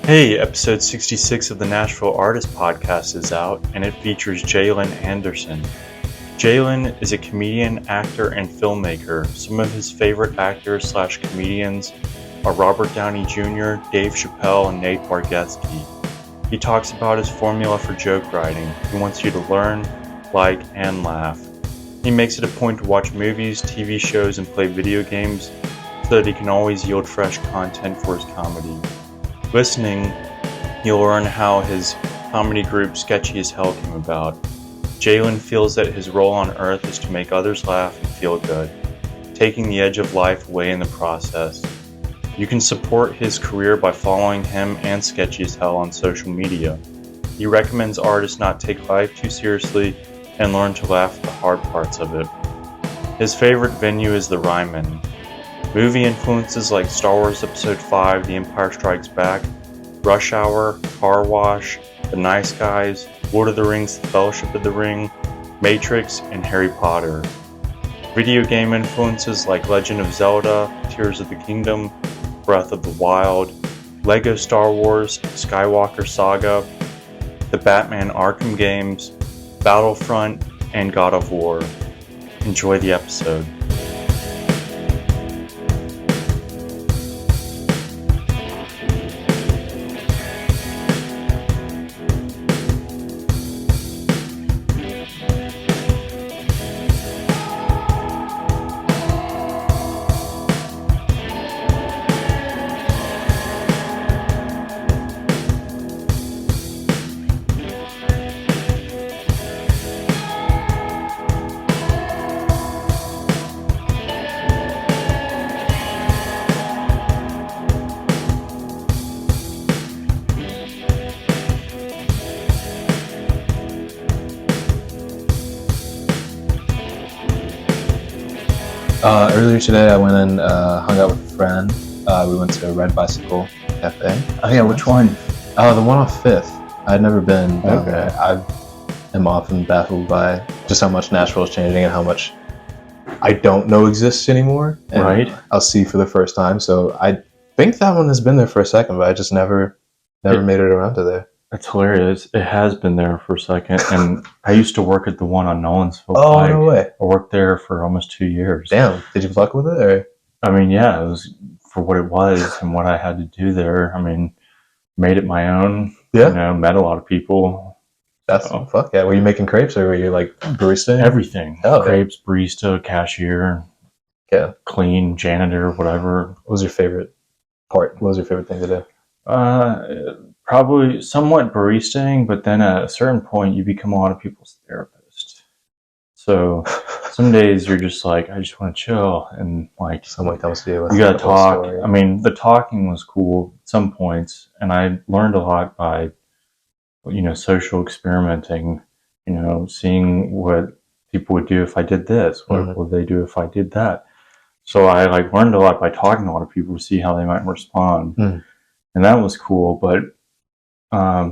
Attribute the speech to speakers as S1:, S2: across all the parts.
S1: Hey, episode 66 of the Nashville Artist Podcast is out, and it features Jalen Anderson. Jalen is a comedian, actor, and filmmaker. Some of his favorite actors/comedians are Robert Downey Jr., Dave Chappelle, and Nate Bargatze. He talks about his formula for joke writing. He wants you to learn, like, and laugh. He makes it a point to watch movies, TV shows, and play video games so that he can always yield fresh content for his comedy. Listening, you'll learn how his comedy group Sketchy as Hell came about. Jalen feels that his role on Earth is to make others laugh and feel good, taking the edge of life away in the process. You can support his career by following him and Sketchy as Hell on social media. He recommends artists not take life too seriously and learn to laugh at the hard parts of it. His favorite venue is the Ryman. Movie influences like Star Wars Episode 5, The Empire Strikes Back, Rush Hour, Car Wash, The Nice Guys, Lord of the Rings, The Fellowship of the Ring, Matrix, and Harry Potter. Video game influences like Legend of Zelda, Tears of the Kingdom, Breath of the Wild, Lego Star Wars, Skywalker Saga, the Batman Arkham games, Battlefront, and God of War. Enjoy the episode.
S2: Earlier today, I went and hung out with a friend. We went to Red Bicycle Cafe.
S1: Oh yeah, which one?
S2: The one on 5th. I'd never been.
S1: Okay.
S2: I am often baffled by just how much Nashville is changing and how much I don't know exists anymore. And
S1: Right.
S2: I'll see for the first time. So I think that one has been there for a second, but I just never made it around to there.
S1: That's hilarious. It has been there for a second, and I used to work at the one on Nolensville.
S2: Oh, no way.
S1: I worked there for almost 2 years.
S2: Damn. Did you fuck with it? Or?
S1: I mean, yeah, it was for what it was and what I had to do there. I mean, made it my own.
S2: Yeah.
S1: You know, met a lot of people.
S2: That's fuck yeah. Were you making crepes or were you like barista?
S1: Everything.
S2: Oh, okay.
S1: Crepes, barista, cashier,
S2: Yeah.
S1: clean, janitor, whatever.
S2: What was your favorite part? What was your favorite thing to do?
S1: Probably somewhat baristaing, but then at a certain point, you become a lot of people's therapist. So some days you're just like, I just want to chill, and like
S2: Someone comes to you with
S1: you gotta
S2: the whole
S1: talk.
S2: story.
S1: I mean, the talking was cool at some points, and I learned a lot by, social experimenting. Seeing what people would do if I did this. What would they do if I did that? So I learned a lot by talking to a lot of people to see how they might respond, and that was cool. But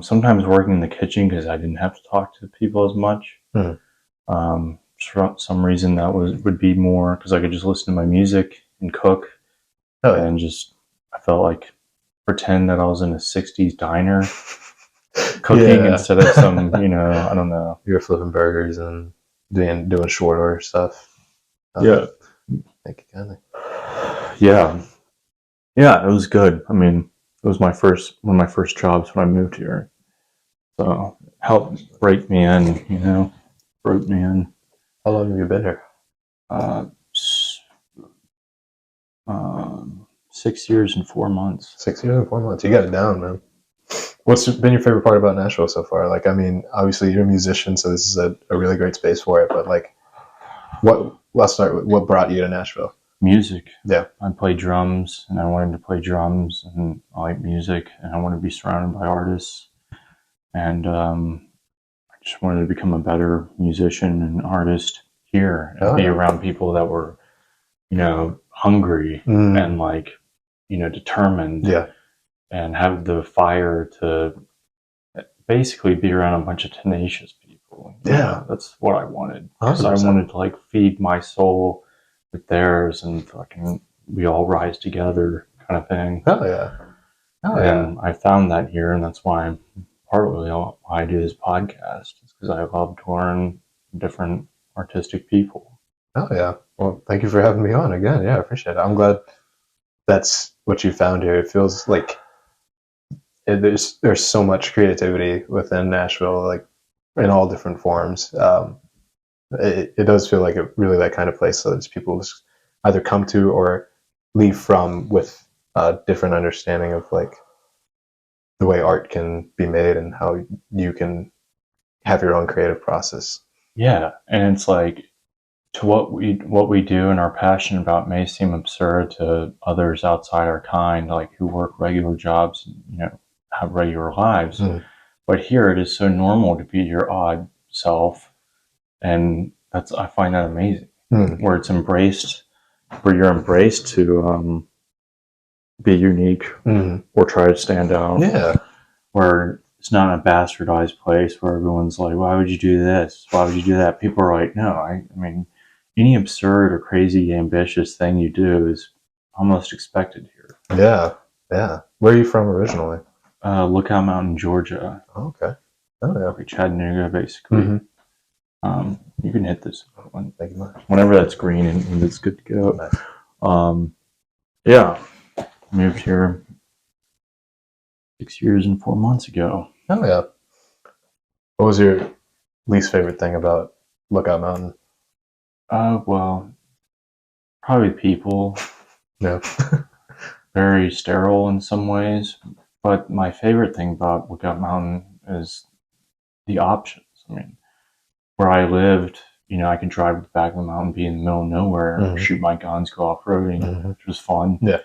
S1: sometimes working in the kitchen, because I didn't have to talk to people as much. For some reason that would be more because I could just listen to my music and cook. And just I felt like pretend that I was in a 60s diner cooking instead of some, I don't know.
S2: You were flipping burgers and doing short order stuff.
S1: Yeah.
S2: Thank you kindly.
S1: Yeah, it was good. I mean, it was one of my first jobs when I moved here. So helped break me in, broke me in.
S2: How long have you been here?
S1: 6 years and 4 months.
S2: 6 years and 4 months. You got it down, man. What's been your favorite part about Nashville so far? Like, I mean, obviously you're a musician, so this is a really great space for it. But like, let's start with what brought you to Nashville?
S1: Music.
S2: Yeah.
S1: I play drums, and I wanted to play drums, and I like music, and I wanted to be surrounded by artists, and I just wanted to become a better musician and artist here, and be around people that were, hungry and determined, and have the fire to basically be around a bunch of tenacious people. That's what I wanted. Because I wanted to feed my soul with theirs, and fucking we all rise together kind of thing.
S2: Oh yeah. Oh
S1: And I found that here, and that's why partly why I do this podcast, is because I love to learn different artistic people.
S2: Oh yeah. Well, thank you for having me on again. Yeah, I appreciate it. I'm glad that's what you found here. It feels like there's so much creativity within Nashville, like in all different forms. It does feel like really that kind of place that people just either come to or leave from with a different understanding of like the way art can be made and how you can have your own creative process.
S1: Yeah, and it's like, to what we do and are passionate about may seem absurd to others outside our kind, like who work regular jobs, have regular lives.
S2: Mm.
S1: But here it is so normal to be your odd self, and I find that amazing.
S2: Mm.
S1: Where it's embraced, where you're embraced to be unique or try to stand out.
S2: Yeah.
S1: Where it's not a bastardized place where everyone's like, "Why would you do this? Why would you do that?" People are like, "No, I mean, any absurd or crazy ambitious thing you do is almost expected here."
S2: Yeah. Yeah. Where are you from originally?
S1: Lookout Mountain, Georgia.
S2: Oh, okay. Oh yeah.
S1: Like Chattanooga, basically. You can hit this one.
S2: Thank you much.
S1: Whenever that's green and it's good to go.
S2: Nice.
S1: Yeah. Moved here 6 years and 4 months ago.
S2: Oh yeah. What was your least favorite thing about Lookout Mountain?
S1: Well, probably people.
S2: Yeah.
S1: Very sterile in some ways. But my favorite thing about Lookout Mountain is the options. I mean, where I lived, I could drive to the back of the mountain, be in the middle of nowhere, shoot my guns, go off-roading, which was fun.
S2: Yeah.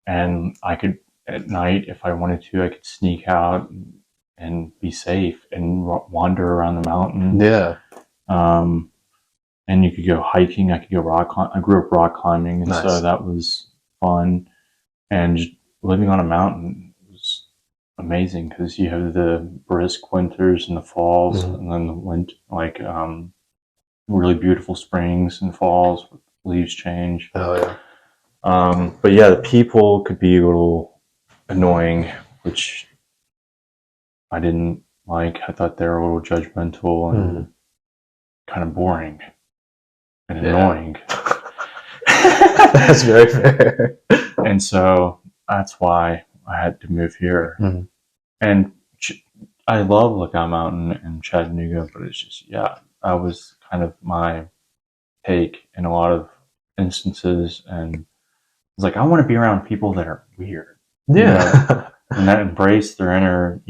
S1: And I could, at night, if I wanted to, I could sneak out and be safe and wander around the mountain.
S2: Yeah.
S1: And you could go hiking. I could go rock climbing. I grew up rock climbing, and so that was fun. And just living on a mountain was amazing because you have the brisk winters and the falls, and then the winter, like really beautiful springs and falls with leaves change.
S2: Oh yeah.
S1: But yeah, the people could be a little annoying, which I didn't like. I thought they were a little judgmental and kind of boring and annoying.
S2: That's very fair.
S1: And so that's why I had to move here. And I love Lookout Mountain and Chattanooga, but it's just, that was kind of my take in a lot of instances. And it's like, I want to be around people that are weird.
S2: Yeah.
S1: And that embrace their inner,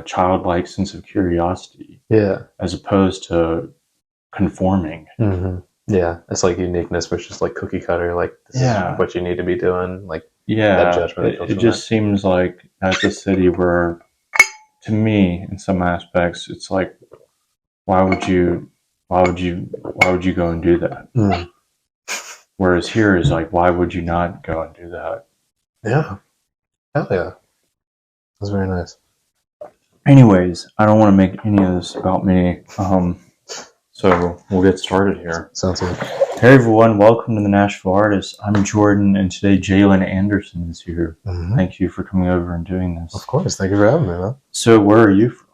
S1: childlike sense of curiosity.
S2: Yeah.
S1: As opposed to conforming.
S2: Yeah. It's like uniqueness, which is like cookie cutter, like this is what you need to be doing. Like
S1: that
S2: judgment.
S1: It just seems like that's a city where, to me, in some aspects, it's like, why would you go and do that? Whereas here is like, why would you not go and do that?
S2: Yeah. Hell yeah. That's very nice.
S1: Anyways, I don't want to make any of this about me. So we'll get started here.
S2: Sounds good.
S1: Hey everyone, welcome to the Nashville Artists. I'm Jordan, and today Jalen Anderson is here. Thank you for coming over and doing this.
S2: Of course, thank you for having me, man.
S1: So where are you from?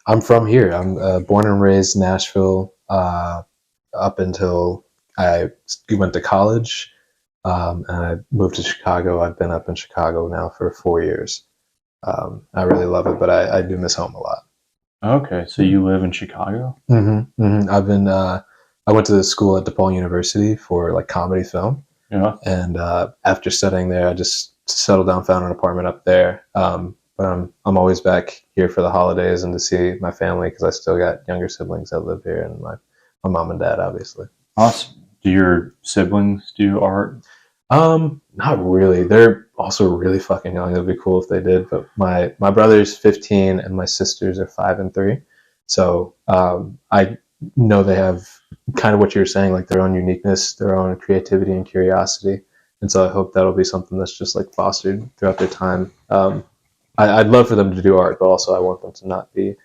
S2: I'm from here. I'm born and raised Nashville up until I went to college, and I moved to Chicago. I've been up in Chicago now for 4 years. I really love it, but I do miss home a lot.
S1: Okay, so you live in Chicago?
S2: I've been. I went to school at DePaul University for like comedy film.
S1: Yeah.
S2: And after studying there, I just settled down, found an apartment up there. But I'm always back here for the holidays and to see my family because I still got younger siblings that live here, and my mom and dad, obviously.
S1: Awesome. Do your siblings do art?
S2: Not really. They're also really fucking young. It'd be cool if they did. But my brother's 15 and my sisters are 5 and 3. So I know they have kind of what you were saying, like their own uniqueness, their own creativity and curiosity. And so I hope that'll be something that's just like fostered throughout their time. I'd love for them to do art, but also I want them to not be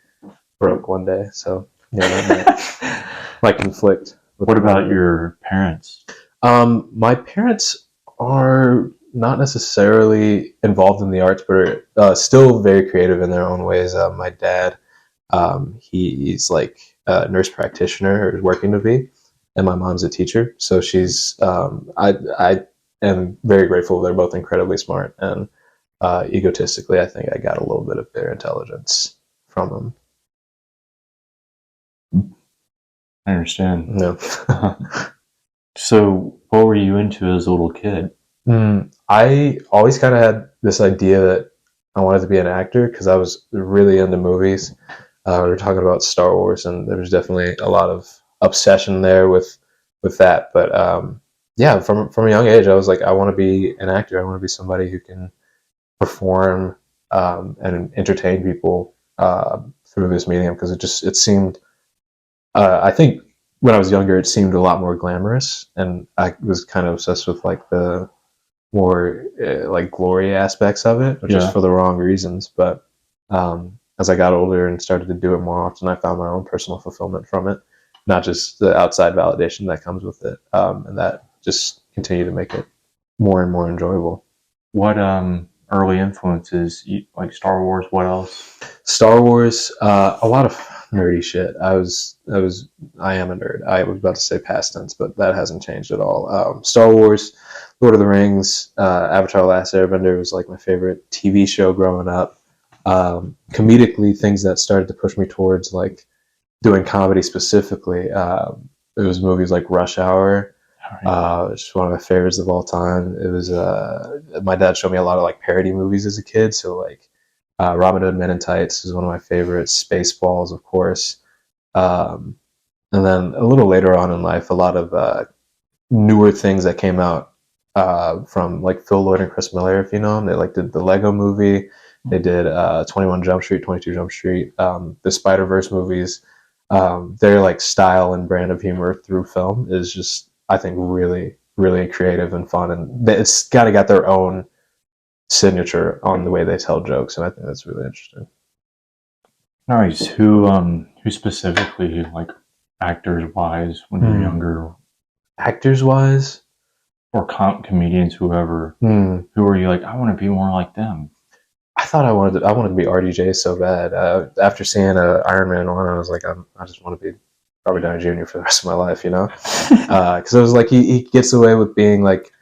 S2: broke one day. So yeah, that might conflict.
S1: What about your parents?
S2: My parents are not necessarily involved in the arts, but are still very creative in their own ways. My dad, he's like a nurse practitioner, or is working to be, and my mom's a teacher. So she's, I am very grateful. They're both incredibly smart, and egotistically, I think I got a little bit of their intelligence from them.
S1: I understand.
S2: No.
S1: So, what were you into as a little kid?
S2: I always kind of had this idea that I wanted to be an actor because I was really into movies. We were talking about Star Wars, and there was definitely a lot of obsession there with that. But yeah, from a young age, I was like, I want to be an actor. I want to be somebody who can perform and entertain people through this medium, because it seemed. I think when I was younger, it seemed a lot more glamorous, and I was kind of obsessed with like the more like glory aspects of it, just for the wrong reasons. But as I got older and started to do it more often, I found my own personal fulfillment from it, not just the outside validation that comes with it, and that just continued to make it more and more enjoyable.
S1: What early influences, like Star Wars? What else?
S2: Star Wars, a lot of nerdy shit. I am a nerd. I was about to say past tense, but that hasn't changed at all. Star Wars, Lord of the Rings, Avatar: The Last Airbender was like my favorite TV show growing up. Comedically, things that started to push me towards like doing comedy specifically. It was movies like Rush Hour. It's one of my favorites of all time. It was my dad showed me a lot of like parody movies as a kid, so like Robin Hood Men in Tights is one of my favorites. Spaceballs, of course. And then a little later on in life, a lot of newer things that came out from like Phil Lord and Chris Miller, if you know them. They like did the Lego Movie. They did 21 Jump Street, 22 Jump Street, the Spider-Verse movies. Their like style and brand of humor through film is just, I think, really, really creative and fun. And it's got their own signature on the way they tell jokes, and I think that's really interesting.
S1: Nice. Who specifically, like actors wise, when you were younger?
S2: Actors wise,
S1: or comedians, whoever. Who were you like? I want to be more like them.
S2: I thought I wanted to be RDJ so bad. After seeing Iron Man 1, I was like, I just want to be Robert Downey Jr. for the rest of my life, you know? Because I was like, he gets away with being like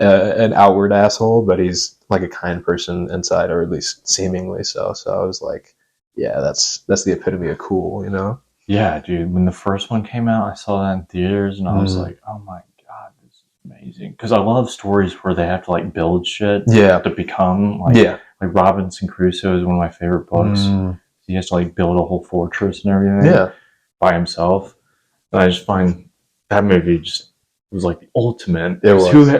S2: an outward asshole, but he's like a kind person inside, or at least seemingly so. So I was like, yeah, that's the epitome of cool, you know?
S1: Yeah, dude. When the first one came out, I saw that in theaters, and I was like, oh my god, this is amazing. Because I love stories where they have to like build shit to become like Robinson Crusoe is one of my favorite books. He has to like build a whole fortress and everything by himself. And I just find that movie just was like the ultimate.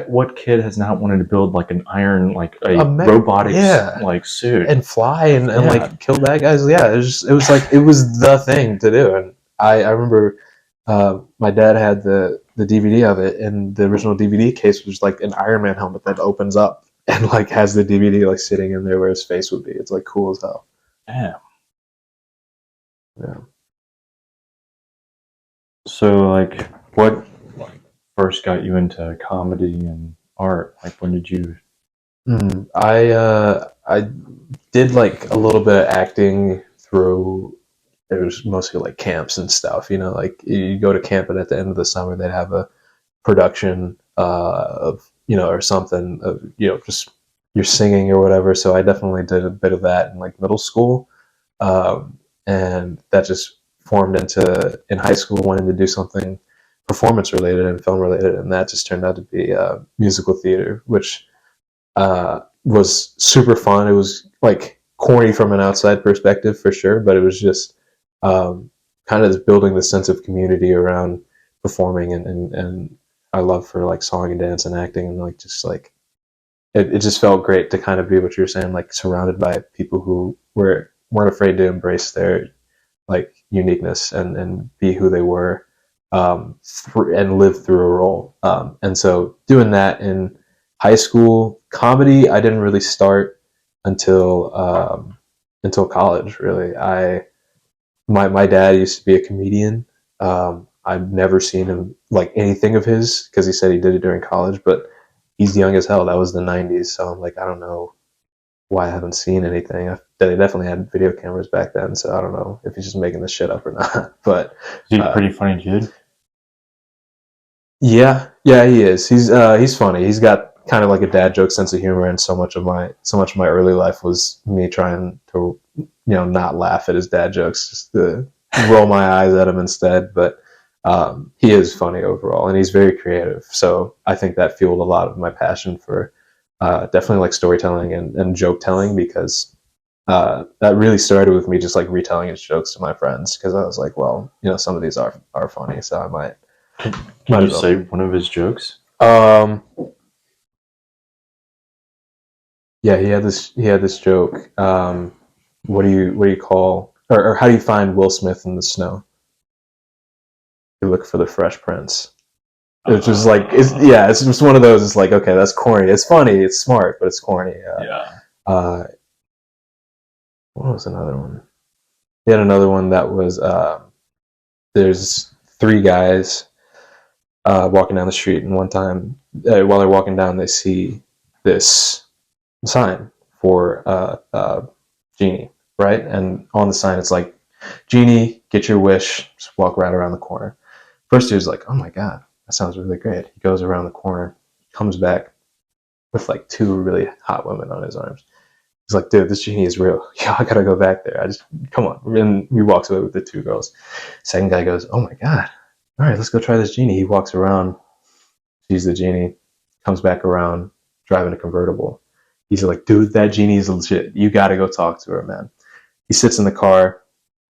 S1: What kid has not wanted to build like an iron, like a robotic like suit
S2: and fly and like kill bad guys? Yeah, it was the thing to do. And I remember my dad had the DVD of it, and the original DVD case was like an Iron Man helmet that opens up and like has the DVD like sitting in there where his face would be. It's like cool as hell.
S1: Yeah.
S2: Yeah.
S1: So like, what first got you into comedy and art? Like, when did you?
S2: I did like a little bit of acting through. It was mostly like camps and stuff, you know. Like you go to camp, and at the end of the summer, they'd have a production of, you know, or something of, you know, just you're singing or whatever. So I definitely did a bit of that in like middle school, and that just formed into in high school wanting to do something performance related and film related, and that just turned out to be musical theater, which was super fun. It was like corny from an outside perspective for sure, but it was just kind of just building the sense of community around performing and our love for like song and dance and acting, and like just like it just felt great to kind of be what you were saying, like surrounded by people who weren't afraid to embrace their like uniqueness and be who they were, and live through a role. And so doing that in high school, comedy I didn't really start until college. Really, my dad used to be a comedian. I've never seen him like anything of his because he said he did it during college, but he's young as hell. That was the '90s, so I'm like, I don't know why I haven't seen anything. They definitely had video cameras back then, so I don't know if he's just making this shit up or not. But
S1: Is he a pretty funny dude?
S2: yeah, he is. He's funny. He's got kind of like a dad joke sense of humor, and so much of my early life was me trying to not laugh at his dad jokes, just to roll my eyes at him instead. But he is funny overall, and he's very creative. So I think that fueled a lot of my passion for definitely like storytelling and joke telling, because that really started with me just like retelling his jokes to my friends, because I was like, well, some of these are funny, so I might.
S1: Can you say one of his jokes?
S2: Yeah, he had this joke. What do you call, or how do you find Will Smith in the snow? You look for the Fresh Prince. It's just like it's just one of those. It's like, okay, that's corny. It's funny. It's smart, but it's corny. What was another one? He had another one that was there's three guys walking down the street, and one time while they're walking down, they see this sign for Genie, right? And on the sign, it's like, Genie, get your wish, just walk right around the corner. First dude's like, oh my God, that sounds really great. He goes around the corner, comes back with like two really hot women on his arms. He's like, dude, this Genie is real. Yeah, I gotta go back there. Come on. And he walks away with the two girls. Second guy goes, oh my God. All right, let's go try this Genie. He walks around, sees the Genie, comes back around, driving a convertible. He's like, dude, that Genie is legit. You gotta go talk to her, man. He sits in the car.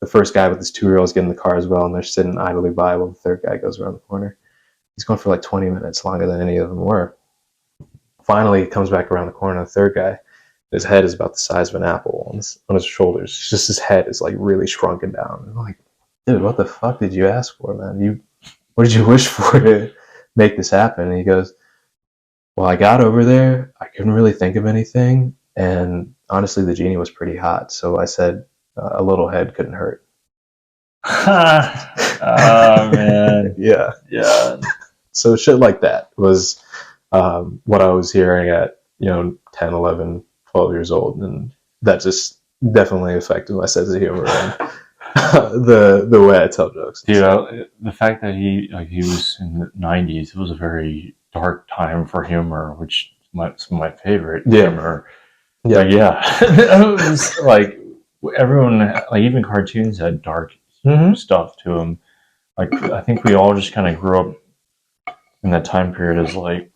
S2: The first guy with his two girls get in the car as well, and they're sitting idly by while the third guy goes around the corner. He's going for like 20 minutes, longer than any of them were. Finally, he comes back around the corner. The third guy, his head is about the size of an apple on his shoulders. It's just his head is like really shrunken down. I'm like, dude, what the fuck did you ask for, man? What did you wish for to make this happen? And he goes, well, I got over there. I couldn't really think of anything. And honestly, the Genie was pretty hot. So I said, a little head couldn't hurt.
S1: Oh, man.
S2: Yeah. So shit like that was what I was hearing at 10, 11, 12 years old, and that just definitely affected my sense of humor and the way I tell jokes.
S1: Dude, the fact that he was in the '90s, it was a very dark time for humor, which is some of my favorite humor. Yeah, it was like everyone, like even cartoons had dark stuff to them. Like I think we all just kind of grew up in that time period as like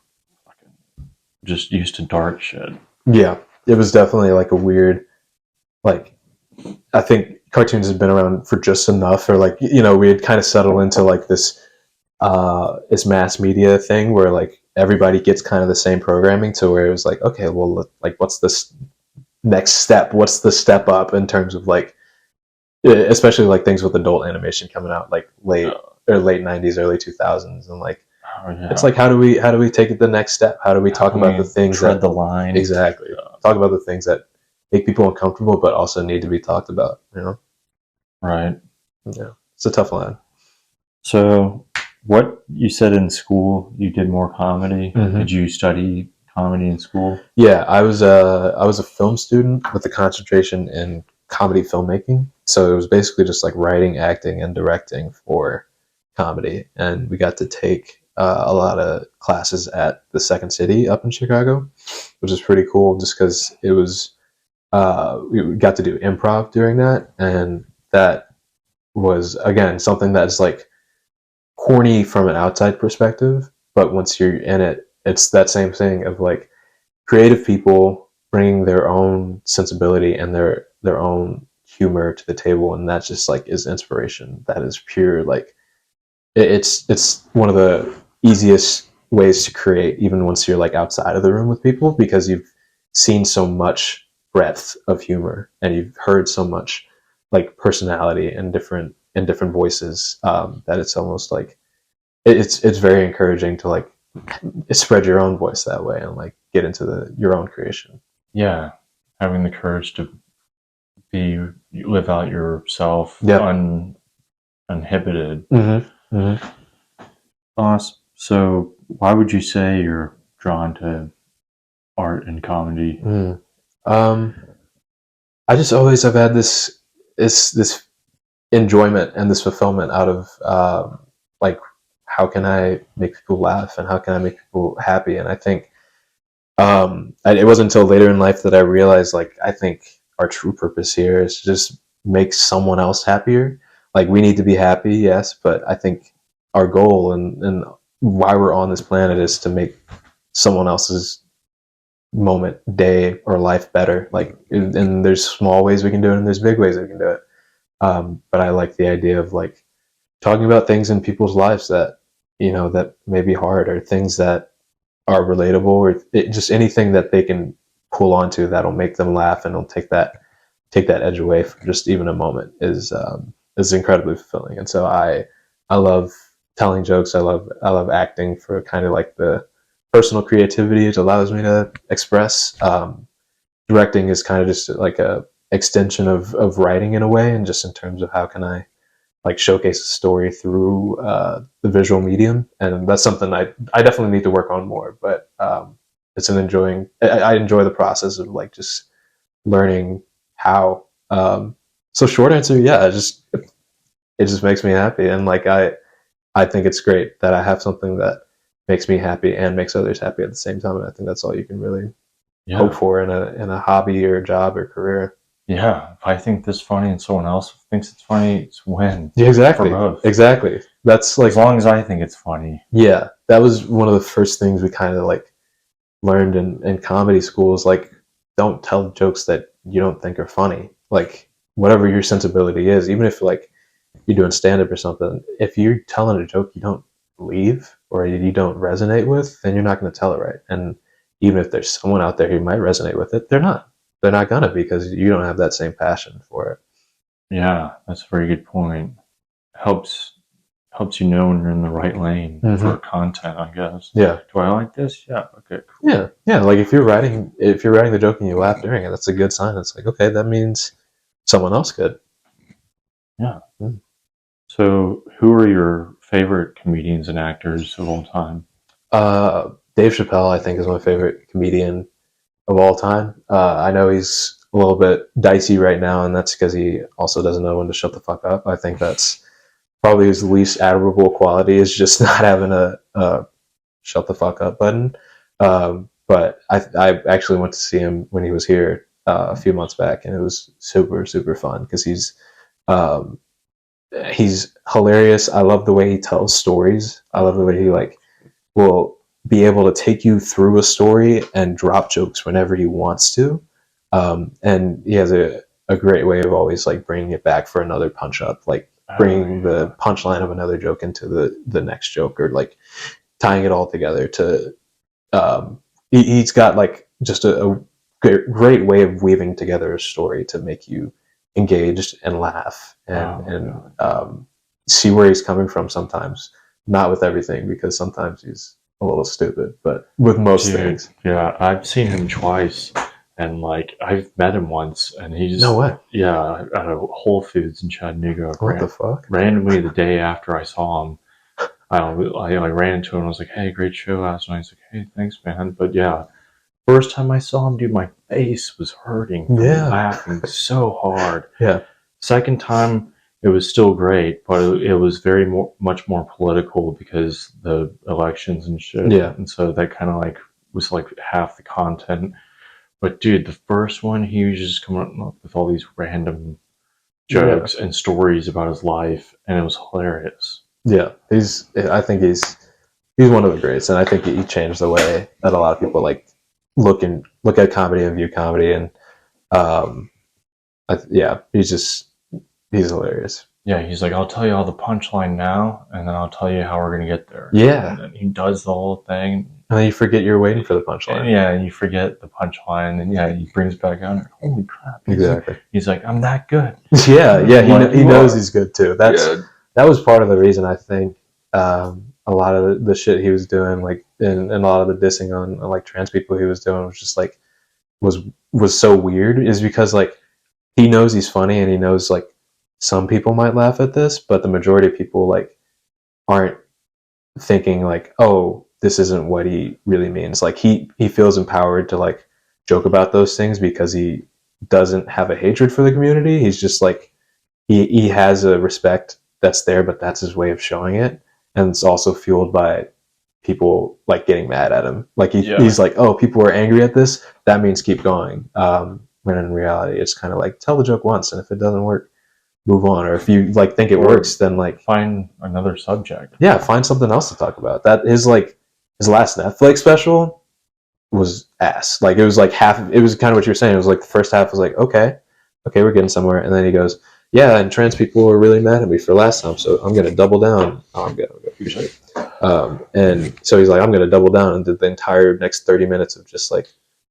S1: just used to dark shit.
S2: Yeah, it was definitely like a weird, like, I think cartoons had been around for just enough, or like, we had kind of settled into like this mass media thing where like everybody gets kind of the same programming, to where it was like, okay, well, like, what's this next step? What's the step up in terms of like, especially like things with adult animation coming out like late '90s, early 2000s, and like, it's like, how do we take it the next step? How do we talk about the things
S1: tread the line?
S2: Exactly. Talk about the things that make people uncomfortable, but also need to be talked about.
S1: Right.
S2: Yeah, it's a tough line.
S1: So, what you said in school, you did more comedy.
S2: Mm-hmm.
S1: Did you study comedy in school?
S2: Yeah, I was a film student with a concentration in comedy filmmaking. So it was basically just like writing, acting, and directing for comedy, and we got to take a lot of classes at the Second City up in Chicago, which is pretty cool, just because it was we got to do improv during that, and that was again something that's like corny from an outside perspective, but once you're in it, it's that same thing of like creative people bringing their own sensibility and their own humor to the table, and that just like is inspiration. That is pure, like, it's one of the easiest ways to create, even once you're like outside of the room with people, because you've seen so much breadth of humor and you've heard so much like personality and different voices, that it's almost like it's very encouraging to like spread your own voice that way and like get into your own creation.
S1: Yeah, having the courage to live out yourself, uninhibited.
S2: Mm-hmm. Mm-hmm.
S1: Awesome. So, why would you say your drawn to art and comedy?
S2: I just always have had this enjoyment and this fulfillment out of like how can I make people laugh and how can I make people happy, and I think it wasn't until later in life that I realized like I think our true purpose here is to just make someone else happier. Like we need to be happy, yes, but I think our goal and why we're on this planet is to make someone else's moment, day, or life better. Like, and there's small ways we can do it, and there's big ways we can do it. But I like the idea of like talking about things in people's lives that that may be hard, or things that are relatable, or just anything that they can pull onto that'll make them laugh and will take that edge away for just even a moment is incredibly fulfilling. And so I love telling jokes. I love acting for kind of like the personal creativity it allows me to express. Directing is kind of just like a extension of writing in a way, and just in terms of how can I like showcase a story through the visual medium, and that's something I definitely need to work on more. But it's I enjoy the process of like just learning how. So short answer, yeah, it just makes me happy, and like I think it's great that I have something that makes me happy and makes others happy at the same time. And I think that's all you can really hope for in a hobby or job or career.
S1: Yeah, if I think this funny and someone else thinks it's funny, it's a win.
S2: Yeah, exactly.
S1: For both.
S2: Exactly. That's like,
S1: as long as I think it's funny.
S2: Yeah, that was one of the first things we kind of like learned in comedy schools. Like, don't tell jokes that you don't think are funny. Like, whatever your sensibility is, even if like you're doing stand up or something, if you're telling a joke you don't believe or you don't resonate with, then you're not going to tell it right. And even if there's someone out there who might resonate with it, they're not gonna, because you don't have that same passion for it.
S1: Yeah, that's a very good point. Helps you know when you're in the right lane for content, I guess.
S2: Yeah.
S1: Do I like this? Yeah. Okay. Cool.
S2: Yeah. Yeah. Like if you're writing the joke and you laugh during it, that's a good sign. It's like, okay, that means someone else could.
S1: Yeah. So, who are your favorite comedians and actors of all time?
S2: Dave Chappelle, I think, is my favorite comedian of all time. I know he's a little bit dicey right now, and that's because he also doesn't know when to shut the fuck up. I think that's probably his least admirable quality, is just not having a shut the fuck up button. But I actually went to see him when he was here a few months back, and it was super, super fun because he's hilarious. I love the way he tells stories. I love the way he like will be able to take you through a story and drop jokes whenever he wants to. And he has a great way of always like bringing it back for another punch up, like bringing the punchline of another joke into the next joke, or like tying it all together to, he's got like just a great way of weaving together a story to make you engaged and laugh and see where he's coming from sometimes. Not with everything, because sometimes he's a little stupid, but with most things.
S1: Yeah, I've seen him twice, and like I've met him once, and he's
S2: no way.
S1: Yeah, at a Whole Foods in Chattanooga.
S2: What the fuck?
S1: Randomly, the day after I saw him, I ran into him and I was like, "Hey, great show last night." He's like, "Hey, thanks, man." But yeah, first time I saw him, dude, my face was hurting from laughing so hard.
S2: Yeah.
S1: Second time, it was still great, but it was much more political because the elections and shit.
S2: Yeah.
S1: And so that kind of like was like half the content. But dude, the first one, he was just coming up with all these random jokes and stories about his life, and it was hilarious.
S2: Yeah, I think he's one of the greats, and I think he changed the way that a lot of people like look at comedy and view comedy, and he's hilarious.
S1: Yeah, he's like, I'll tell you all the punchline now, and then I'll tell you how we're gonna get there.
S2: Yeah,
S1: and then he does the whole thing,
S2: and then you forget you're waiting for the punchline.
S1: And you forget the punchline, and he brings back out. Holy crap!
S2: Exactly.
S1: He's like, I'm that good.
S2: Yeah. He knows he's good too. That was part of the reason I think a lot of the shit he was doing, like and a lot of the dissing on like trans people he was doing, was just like was so weird, is because like he knows he's funny, and he knows like some people might laugh at this, but the majority of people like aren't thinking like, oh, this isn't what he really means. Like he feels empowered to like joke about those things because he doesn't have a hatred for the community. He's just like he has a respect that's there, but that's his way of showing it, and it's also fueled by people like getting mad at him. Like he's like, oh, people are angry at this. That means keep going. When in reality, it's kind of like tell the joke once, and if it doesn't work, move on. Or if you like think it works, then like
S1: find another subject.
S2: Yeah, find something else to talk about. That his last Netflix special was ass. Like it was like half. It was kind of what you were saying. It was like the first half was like okay, we're getting somewhere, and then he goes, yeah, and trans people were really mad at me for last time, so I'm gonna double down. Oh, I'm good. And so he's like, I'm gonna double down and did the entire next 30 minutes of just like,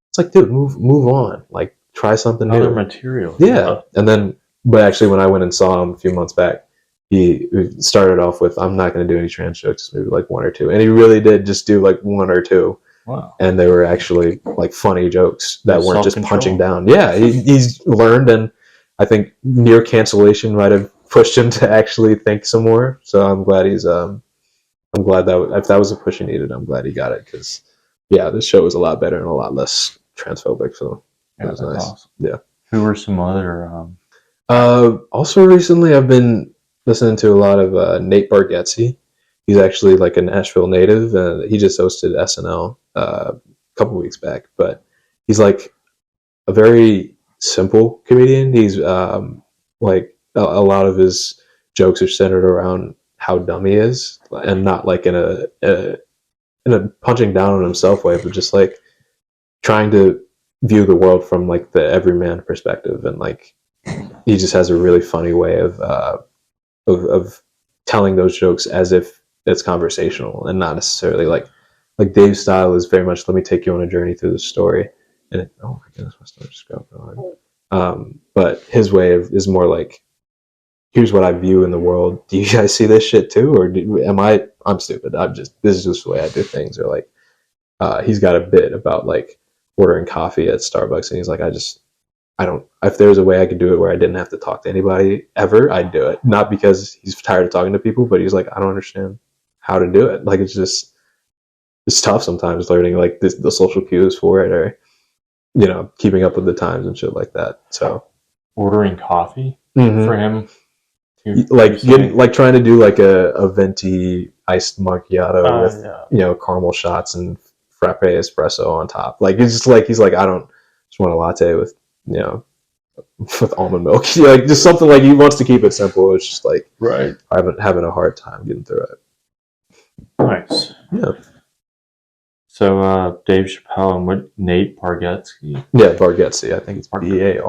S2: it's like, dude, move on, like try something
S1: other
S2: new.
S1: material.
S2: Yeah, and then, but actually, when I went and saw him a few months back, he started off with, I'm not gonna do any trans jokes, maybe like one or two, and he really did just do like one or two.
S1: Wow.
S2: And they were actually like funny jokes that weren't just punching down. Yeah, he's learned, and I think near cancellation might have pushed him to actually think some more. So I'm glad I'm glad that if that was a push he needed, I'm glad he got it because, yeah, this show was a lot better and a lot less transphobic. So it was nice. Awesome. Yeah.
S1: Who were some other?
S2: Also, recently I've been listening to a lot of Nate Bargatze. He's actually like a Nashville native, and he just hosted SNL a couple weeks back. But he's like a very simple comedian. He's like a lot of his jokes are centered around how dumb he is, and not like in a punching down on himself way, but just like trying to view the world from like the everyman perspective, and like he just has a really funny way of telling those jokes as if it's conversational and not necessarily like Dave's style is very much let me take you on a journey through the story, and oh my goodness, my stomach just got going. But his way is more like, here's what I view in the world. Do you guys see this shit too, or I'm stupid? This is just the way I do things. Or like, he's got a bit about like ordering coffee at Starbucks, and he's like, I don't. If there's a way I could do it where I didn't have to talk to anybody ever, I'd do it. Not because he's tired of talking to people, but he's like, I don't understand how to do it. Like it's tough sometimes learning like the social cues for it, or keeping up with the times and shit like that. So
S1: ordering coffee for him.
S2: Like trying to do like a venti iced macchiato with caramel shots and frappe espresso on top. Like it's just like he's like, I don't just want a latte with with almond milk. Like just something like he wants to keep it simple. It's just like
S1: right.
S2: having a hard time getting through it.
S1: Nice.
S2: Yeah.
S1: So Dave Chappelle and what Nate Bargatze?
S2: Yeah, Bargatze. I think it's Bargetz.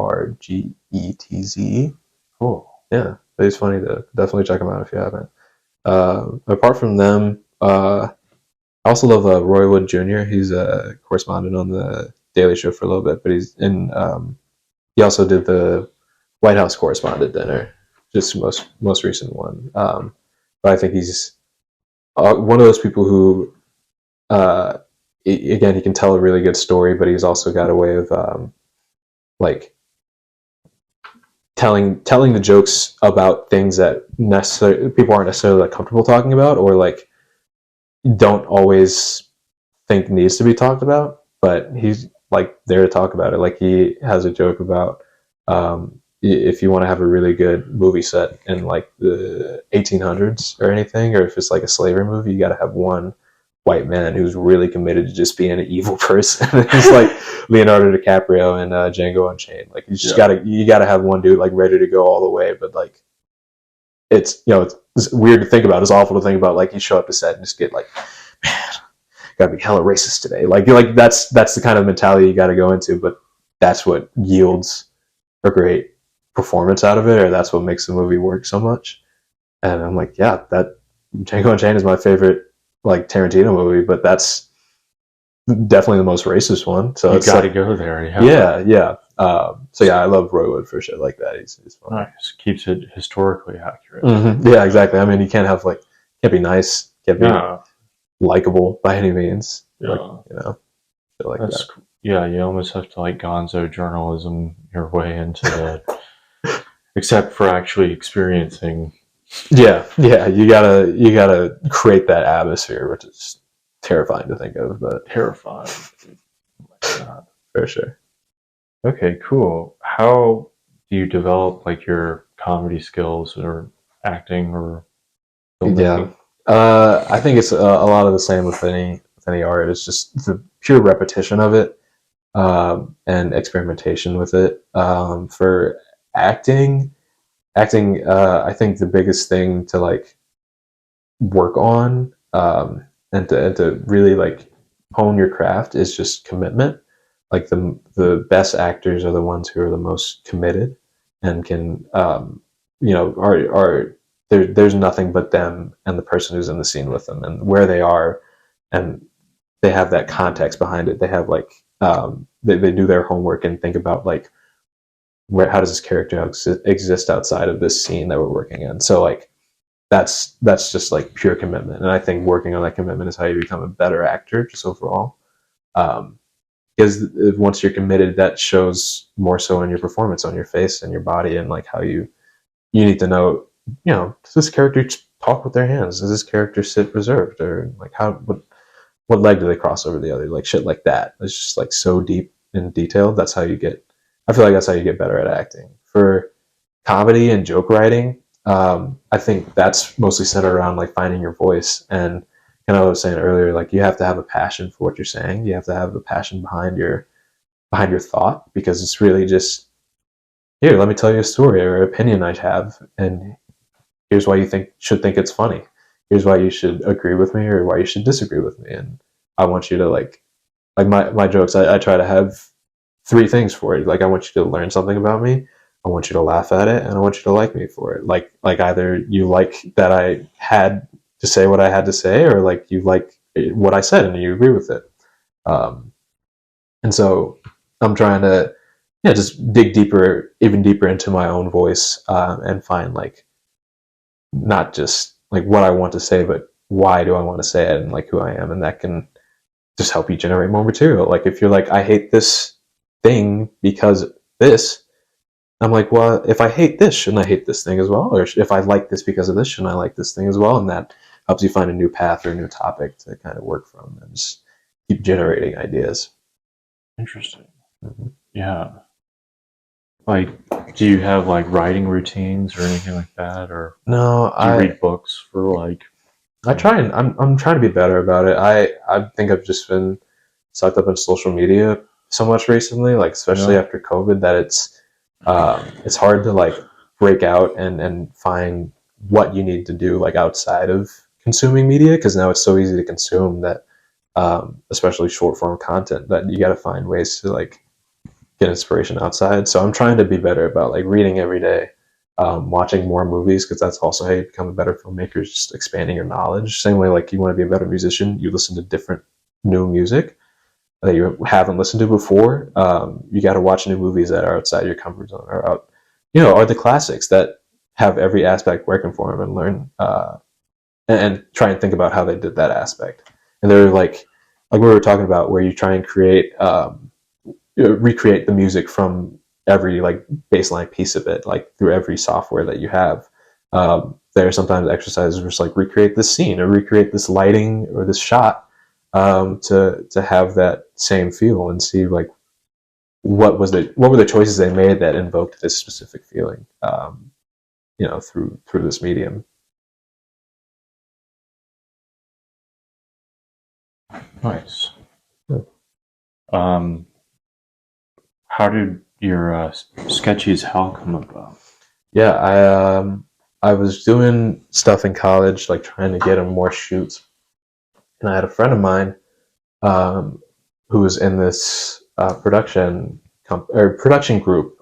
S1: Cool.
S2: Yeah. He's funny though. Definitely check him out if you haven't. Apart from them, I also love Roy Wood Jr. He's a correspondent on the Daily Show for a little bit, but he's in. He also did the White House Correspondent Dinner, just most recent one. But I think he's one of those people who, again, he can tell a really good story, but he's also got a way of like telling the jokes about things that people aren't necessarily like comfortable talking about, or like don't always think needs to be talked about, but he's like there to talk about it. Like he has a joke about if you want to have a really good movie set in like the 1800s or anything, or if it's like a slavery movie, you got to have one white man who's really committed to just being an evil person. It's like Leonardo DiCaprio and Django Unchained. Like you gotta have one dude like ready to go all the way, but like it's weird to think about. It's awful to think about. Like you show up to set and just get like, man, gotta be hella racist today. Like that's the kind of mentality you got to go into, but that's what yields a great performance out of it, or that's what makes the movie work so much. And I'm like, yeah, that Django Unchained is my favorite like Tarantino movie, but that's definitely the most racist one. So
S1: you got to go there.
S2: Yeah. So yeah, I love Roy Wood for shit like that. He's fun.
S1: Nice. Keeps it historically accurate.
S2: Mm-hmm. Yeah, exactly. I mean, you can't be nice, can't be likable by any means.
S1: Yeah.
S2: Like, shit like
S1: that's
S2: that.
S1: Yeah, you almost have to like gonzo journalism your way into that, except for actually experiencing.
S2: Yeah, you gotta create that atmosphere, which is terrifying to think of, but
S1: Terrifying. Oh my God.
S2: for sure.
S1: Okay, cool. How do you develop like your comedy skills or acting or
S2: Yeah,
S1: filmmaking?
S2: I think it's a lot of the same with any art. It's just the pure repetition of it, and experimentation with it. For acting, I think the biggest thing to like work on, and to really like hone your craft is just commitment. Like the best actors are the ones who are the most committed and can, are there's nothing but them and the person who's in the scene with them and where they are, and they have that context behind it. They have like, they do their homework and think about like how does this character exist outside of this scene that we're working in. So like that's just like pure commitment, and I think working on that commitment is how you become a better actor just overall. Um, because once you're committed, that shows more so in your performance, on your face and your body, and like how you need to know, does this character talk with their hands? Does this character sit reserved, or like what leg do they cross over the other? Like shit like that. It's just like so deep and detailed. That's how you get. I feel like that's how you get better at acting. For comedy and joke writing, I think that's mostly centered around like finding your voice, and kind of what I was saying earlier, like you have to have a passion for what you're saying. You have to have a passion behind your thought, because it's really just, here, let me tell you a story or opinion I have, and here's why you should think it's funny. Here's why you should agree with me or why you should disagree with me. And I want you to like my jokes. I try to have three things for it. Like I want you to learn something about me. I want you to laugh at it, and I want you to like me for it. Like either you like that I had to say what I had to say, or like you like what I said and you agree with it. Um, and so I'm trying to, yeah, just dig deeper, even deeper into my own voice, and find like not just like what I want to say, but why do I want to say it, and like who I am, and that can just help you generate more material. Like if you're like, I hate this thing because this, I'm like, well, if I hate this, shouldn't I hate this thing as well? Or if I like this because of this, shouldn't I like this thing as well? And that helps you find a new path or a new topic to kind of work from, and just keep generating ideas.
S1: Interesting.
S2: Mm-hmm.
S1: Yeah. Like, do you have like writing routines or anything like that, or
S2: No,
S1: do you read books for like?
S2: I try, and I'm trying to be better about it. I think I've just been sucked up in social media so much recently, like especially
S1: Yeah.
S2: after COVID, that it's hard to like break out and find what you need to do like outside of consuming media, because now it's so easy to consume that, especially short form content, that you got to find ways to like get inspiration outside. So I'm trying to be better about like reading every day, watching more movies, because that's also how you become a better filmmaker, is just expanding your knowledge. Same way like you want to be a better musician, you listen to different new music that you haven't listened to before. You got to watch new movies that are outside your comfort zone, or out, are the classics that have every aspect working for them, and learn, and try and think about how they did that aspect. And they're like we were talking about, where you try and create, recreate the music from every like baseline piece of it, like through every software that you have. There are sometimes exercises where it's like recreate this scene or recreate this lighting or this shot, to have that same feel, and see like what were the choices they made that invoked this specific feeling, through this medium.
S1: Nice.
S2: Yeah.
S1: Um, how did your sketchy as hell come about?
S2: Yeah, I was doing stuff in college, like trying to get in more shoots, and I had a friend of mine, um, who was in this, production group,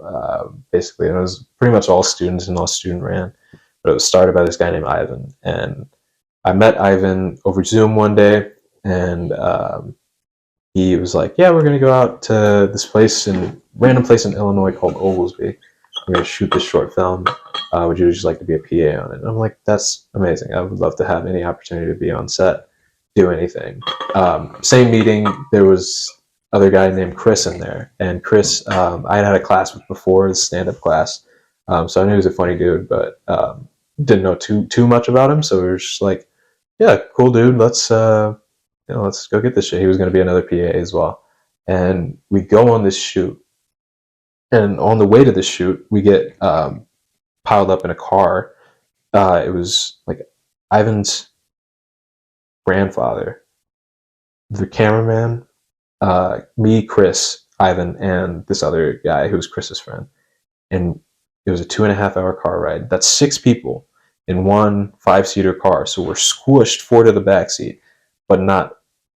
S2: basically, and it was pretty much all students and all student ran, but it was started by this guy named Ivan, and I met Ivan over Zoom one day, and, he was like, "Yeah, we're gonna go out to this random place in Illinois called Oglesby. We're gonna shoot this short film. Would you just like to be a PA on it?" And I'm like, "That's amazing. I would love to have any opportunity to be on set, do anything." Same meeting, there was other guy named Chris in there, and Chris, I had a class with before, the stand-up class, so I knew he was a funny dude, but, didn't know too much about him. So we were just like, "Yeah, cool dude. let's go get this shit. He was going to be another PA as well. And we go on this shoot. And on the way to the shoot, we get piled up in a car. It was like Ivan's grandfather, the cameraman, me, Chris, Ivan, and this other guy who's Chris's friend. And it was a 2.5 hour car ride. That's 6 people in one 5-seater car. So we're squished 4 to the back seat, but not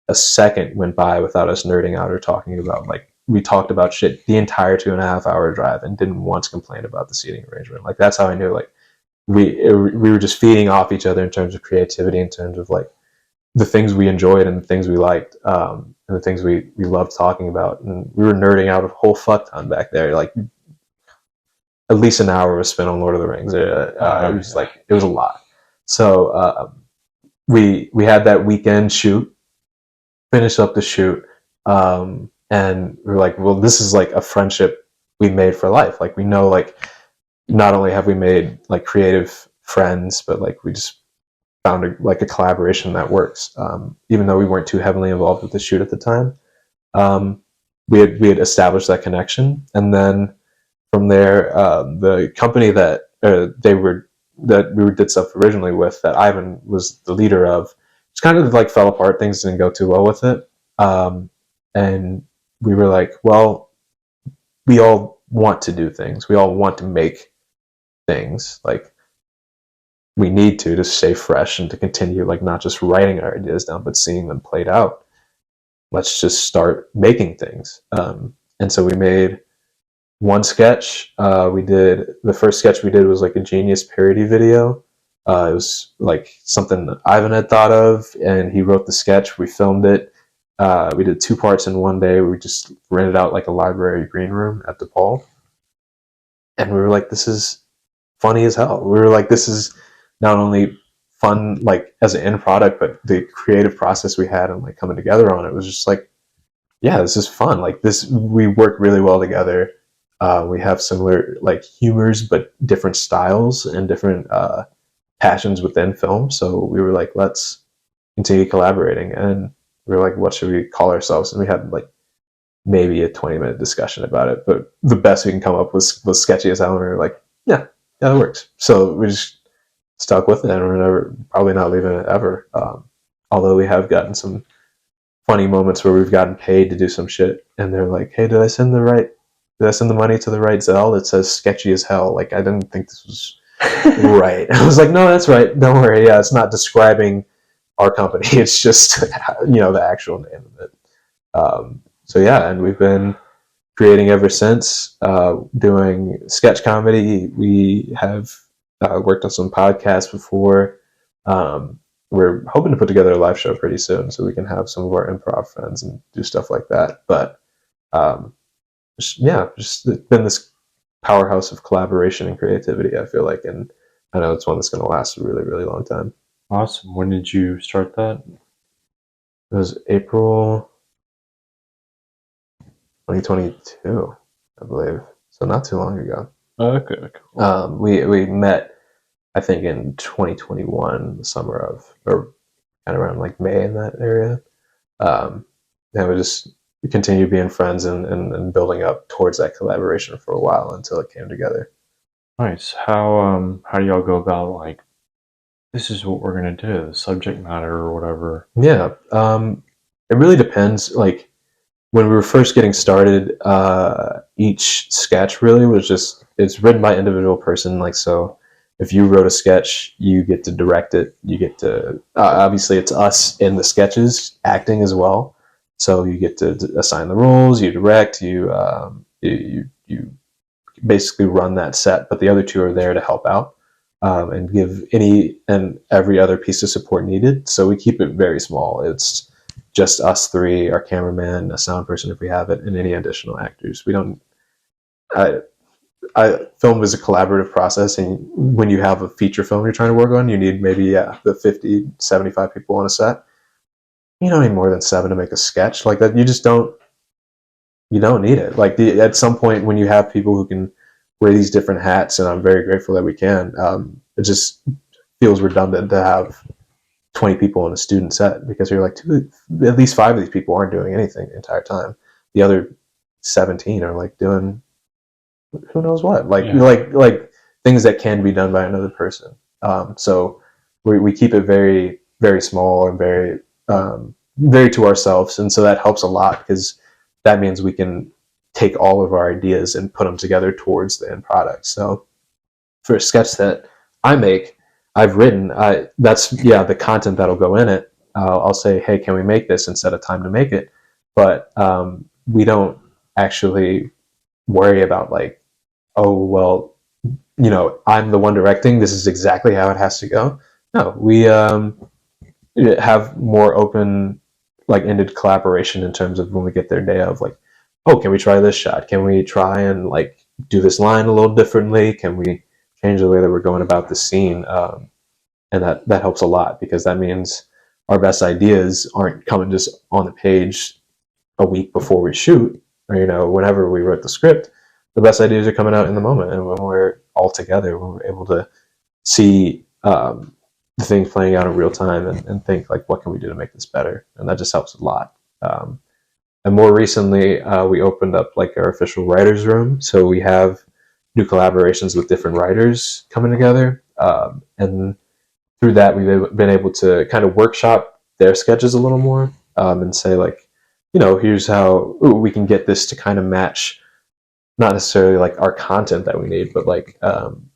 S2: a second went by without us nerding out or talking about, like, we talked about shit the entire 2.5 hour drive and didn't once complain about the seating arrangement. Like, that's how I knew, like, we were just feeding off each other in terms of creativity, in terms of like the things we enjoyed and the things we liked, and the things we loved talking about. And we were nerding out a whole fuck ton back there. Like, at least an hour was spent on Lord of the Rings. It was like, it was a lot. So we had that weekend shoot, finished up the shoot, and we were like, well, this is like a friendship we made for life. Like, we know, like, not only have we made like creative friends, but like we just found a collaboration that works. Even though we weren't too heavily involved with the shoot at the time, we had established that connection, and then from there, the company that we did stuff originally with, that Ivan was the leader of, just kind of like fell apart. Things didn't go too well with it, and we were like, well, we all want to do things. We all want to make things. Like, we need to stay fresh and to continue, like, not just writing our ideas down, but seeing them played out. Let's just start making things. And so we made one sketch. The first sketch we did was like a Genius parody video. It was like something that Ivan had thought of, and he wrote the sketch. We filmed it. We did 2 parts in one day. We just rented out like a library green room at DePaul. And we were like, this is funny as hell. We were like, this is not only fun, like, as an end product, but the creative process we had and like coming together on it was just like, yeah, this is fun. Like, this, we work really well together. We have similar like humors, but different styles and different passions within film. So we were like, let's continue collaborating. And we were like, what should we call ourselves? And we had like maybe a 20-minute discussion about it, but the best we can come up was sketchy as hell. And we were like, yeah, that works. So we just stuck with it, and we're probably not leaving it ever. Although we have gotten some funny moments where we've gotten paid to do some shit, and they're like, hey, did I send the money to the right Zelle? It says sketchy as hell. Like, I didn't think this was right. I was like, no, that's right. Don't worry. Yeah, it's not describing our company. It's just, the actual name of it. So yeah, and we've been creating ever since, doing sketch comedy. We have worked on some podcasts before. We're hoping to put together a live show pretty soon so we can have some of our improv friends and do stuff like that. But just been this powerhouse of collaboration and creativity, I feel like, and I know it's one that's going to last a really, really long time.
S1: Awesome. When did you start that?
S2: It was April 2022, I believe. So not too long ago.
S1: Okay. Cool.
S2: We met, I think, in 2021, the summer of, or kind of around like May, in that area. And we just continued being friends and building up towards that collaboration for a while until it came together.
S1: Nice. How do y'all go about, like, this is what we're gonna do, the subject matter or whatever?
S2: Yeah, it really depends. Like, when we were first getting started, each sketch really was just, it's written by individual person. Like, so if you wrote a sketch, you get to direct it. You get to, obviously it's us in the sketches acting as well. So you get to assign the roles, you direct, you basically run that set, but the other 2 are there to help out, and give any and every other piece of support needed. So we keep it very small. It's just us 3, our cameraman, a sound person if we have it, and any additional actors. We don't. Film is a collaborative process, and when you have a feature film you're trying to work on, you need maybe the 50, 75 people on a set. You don't need more than 7 to make a sketch like that. You just don't. You don't need it. Like, at some point when you have people who can wear these different hats, and I'm very grateful that we can, it just feels redundant to have 20 people on a student set, because you're like, at least 5 of these people aren't doing anything the entire time. The other 17 are like doing who knows what, like things that can be done by another person. So we keep it very, very small and very very to ourselves, and so that helps a lot, because that means we can take all of our ideas and put them together towards the end product. So for a sketch that I make, I've written, that's the content that'll go in it. I'll say, hey, can we make this, and set a time to make it, but we don't actually worry about like, oh well, I'm the one directing, this is exactly how it has to go. No, we have more open, like ended collaboration in terms of when we get their day of like, oh, can we try this shot? Can we try and like do this line a little differently? Can we change the way that we're going about the scene? And that helps a lot, because that means our best ideas aren't coming just on the page a week before we shoot, or whenever we wrote the script. The best ideas are coming out in the moment, and when we're all together, when we're able to see the things playing out in real time, and think like, what can we do to make this better? And that just helps a lot. And more recently, we opened up like our official writers room, so we have new collaborations with different writers coming together, and through that, we've been able to kind of workshop their sketches a little more, and say like, here's how we can get this to kind of match, not necessarily like our content that we need, but like,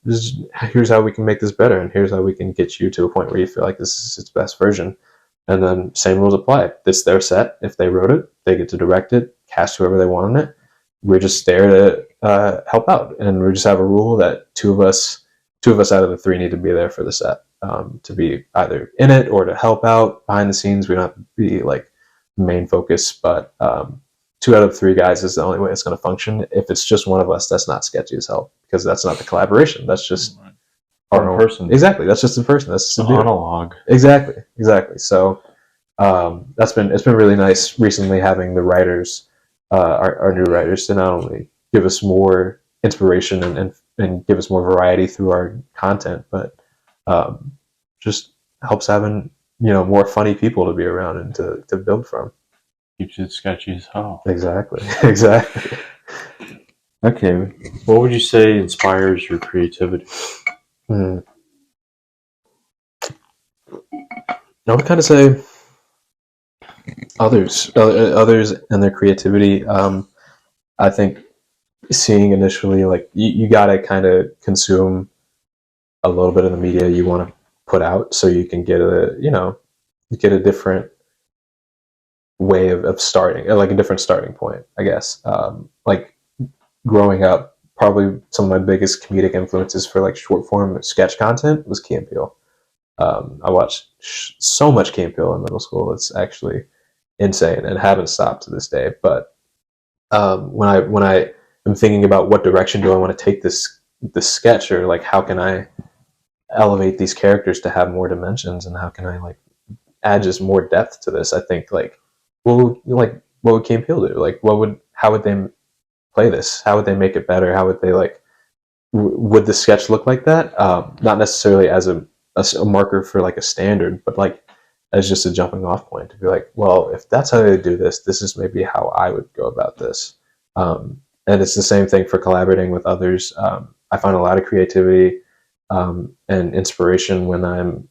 S2: here's how we can make this better, and here's how we can get you to a point where you feel like this is its best version. And then same rules apply. This their set. If they wrote it, they get to direct it, cast whoever they want in it. We're just there to help out, and we just have a rule that two of us out of the 3 need to be there for the set, to be either in it or to help out behind the scenes. We don't have to be like main focus, but 2 out of 3 guys is the only way it's going to function. If it's just one of us, that's not sketchy as hell, because that's not the collaboration. That's just
S1: our own person.
S2: Exactly. That's just the person. That's just
S1: the monologue.
S2: Exactly. So it's been really nice recently having the writers, our new writers, to not only give us more inspiration and give us more variety through our content, but just helps having more funny people to be around and to build from.
S1: Keeps it sketchy as hell.
S2: Exactly.
S1: Okay, what would you say inspires your creativity?
S2: I would kind of say others and their creativity. I think seeing initially, like, you gotta kind of consume a little bit of the media you want to put out, so you can get a different way of starting, like a different starting point, I guess. Like growing up, probably some of my biggest comedic influences for like short form sketch content was Key and Peele. I watched so much Key and Peele in middle school. It's actually insane, and haven't stopped to this day. But when I am thinking about what direction do I want to take this sketch, or like how can I elevate these characters to have more dimensions, and how can I like add just more depth to this, I think like, what would Key and Peele do? Like, how would they play this? How would they make it better? How would they like? Would the sketch look like that? Not necessarily as a marker for like a standard, but like as just a jumping off point to be like, well, if that's how they do this, this is maybe how I would go about this. And it's the same thing for collaborating with others. I find a lot of creativity and inspiration when I'm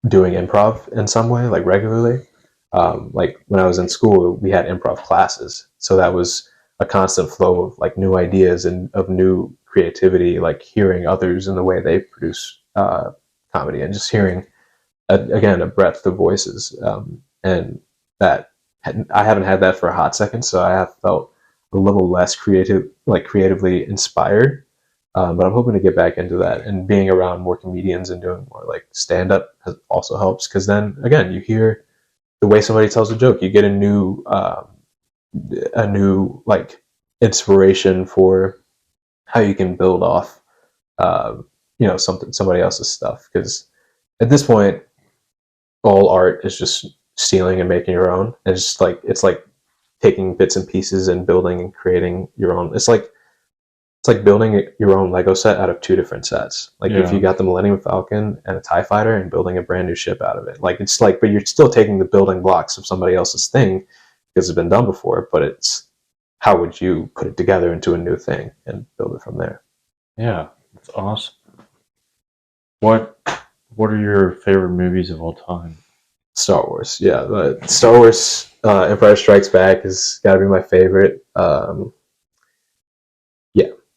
S2: doing improv in some way, like regularly. Like when I was in school, we had improv classes, so that was a constant flow of like new ideas and of new creativity, like hearing others and the way they produce comedy, and just hearing again a breadth of voices, and that I haven't had that for a hot second, so I have felt a little less creatively inspired, but I'm hoping to get back into that, and being around more comedians and doing more like stand-up also helps, because then again you hear the way somebody tells a joke, you get a new like inspiration for how you can build off somebody else's stuff, because at this point all art is just stealing and making your own, and it's like taking bits and pieces and building and creating your own. It's like it's like building your own Lego set out of two different sets. Like if you
S1: Yeah.
S2: got the Millennium Falcon and a TIE fighter and building a brand new ship out of it. Like it's like, but you're still taking the building blocks of somebody else's thing because it's been done before, but it's how would you put it together into a new thing and build it from there?
S1: Yeah, it's awesome. What are your favorite movies of all time?
S2: Star Wars, yeah. But Star Wars Empire Strikes Back has got to be my favorite.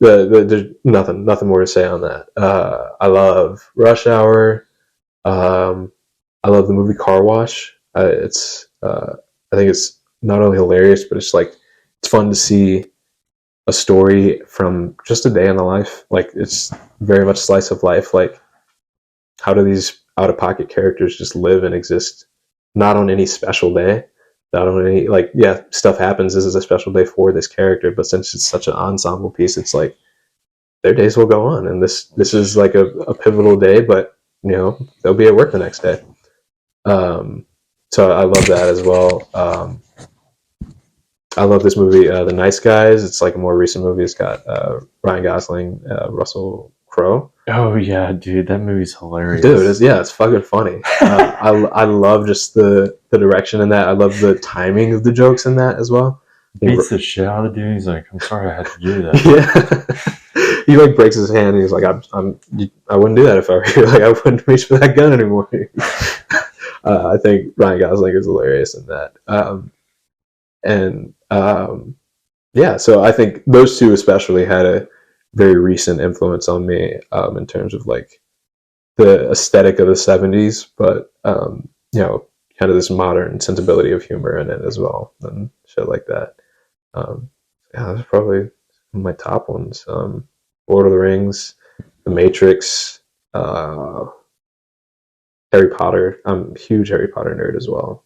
S2: Yeah, there's nothing more to say on that. I love Rush Hour. I love the movie Car Wash. I think it's not only hilarious, but it's fun to see a story from just a day in the life. Like it's very much slice of life. Like how do these out of pocket characters just live and exist? Not on any special day. Not on any like yeah, stuff happens. This is a special day for this character, but since it's such an ensemble piece, it's like their days will go on, and this is like a pivotal day, but they'll be at work the next day. So I love that as well. I love this movie, The Nice Guys. It's like a more recent movie. It's got Ryan Gosling, Russell Crowe.
S1: Oh yeah, dude, that movie's hilarious.
S2: Dude, it's fucking funny. I love just the direction in that. I love the timing of the jokes in that as well.
S1: Beats the shit out of the dude. He's like, I'm sorry I had to do that.
S2: Yeah. He like breaks his hand and he's like, I wouldn't do that if I were you. Like I wouldn't reach for that gun anymore. I think Ryan Gosling is hilarious in that. Yeah, so I think those two especially had a very recent influence on me in terms of like the aesthetic of the 70s, but kind of this modern sensibility of humor in it as well and shit like that. Yeah, that's probably my top ones. Lord of the Rings, The Matrix, Harry Potter. I'm a huge Harry Potter nerd as well.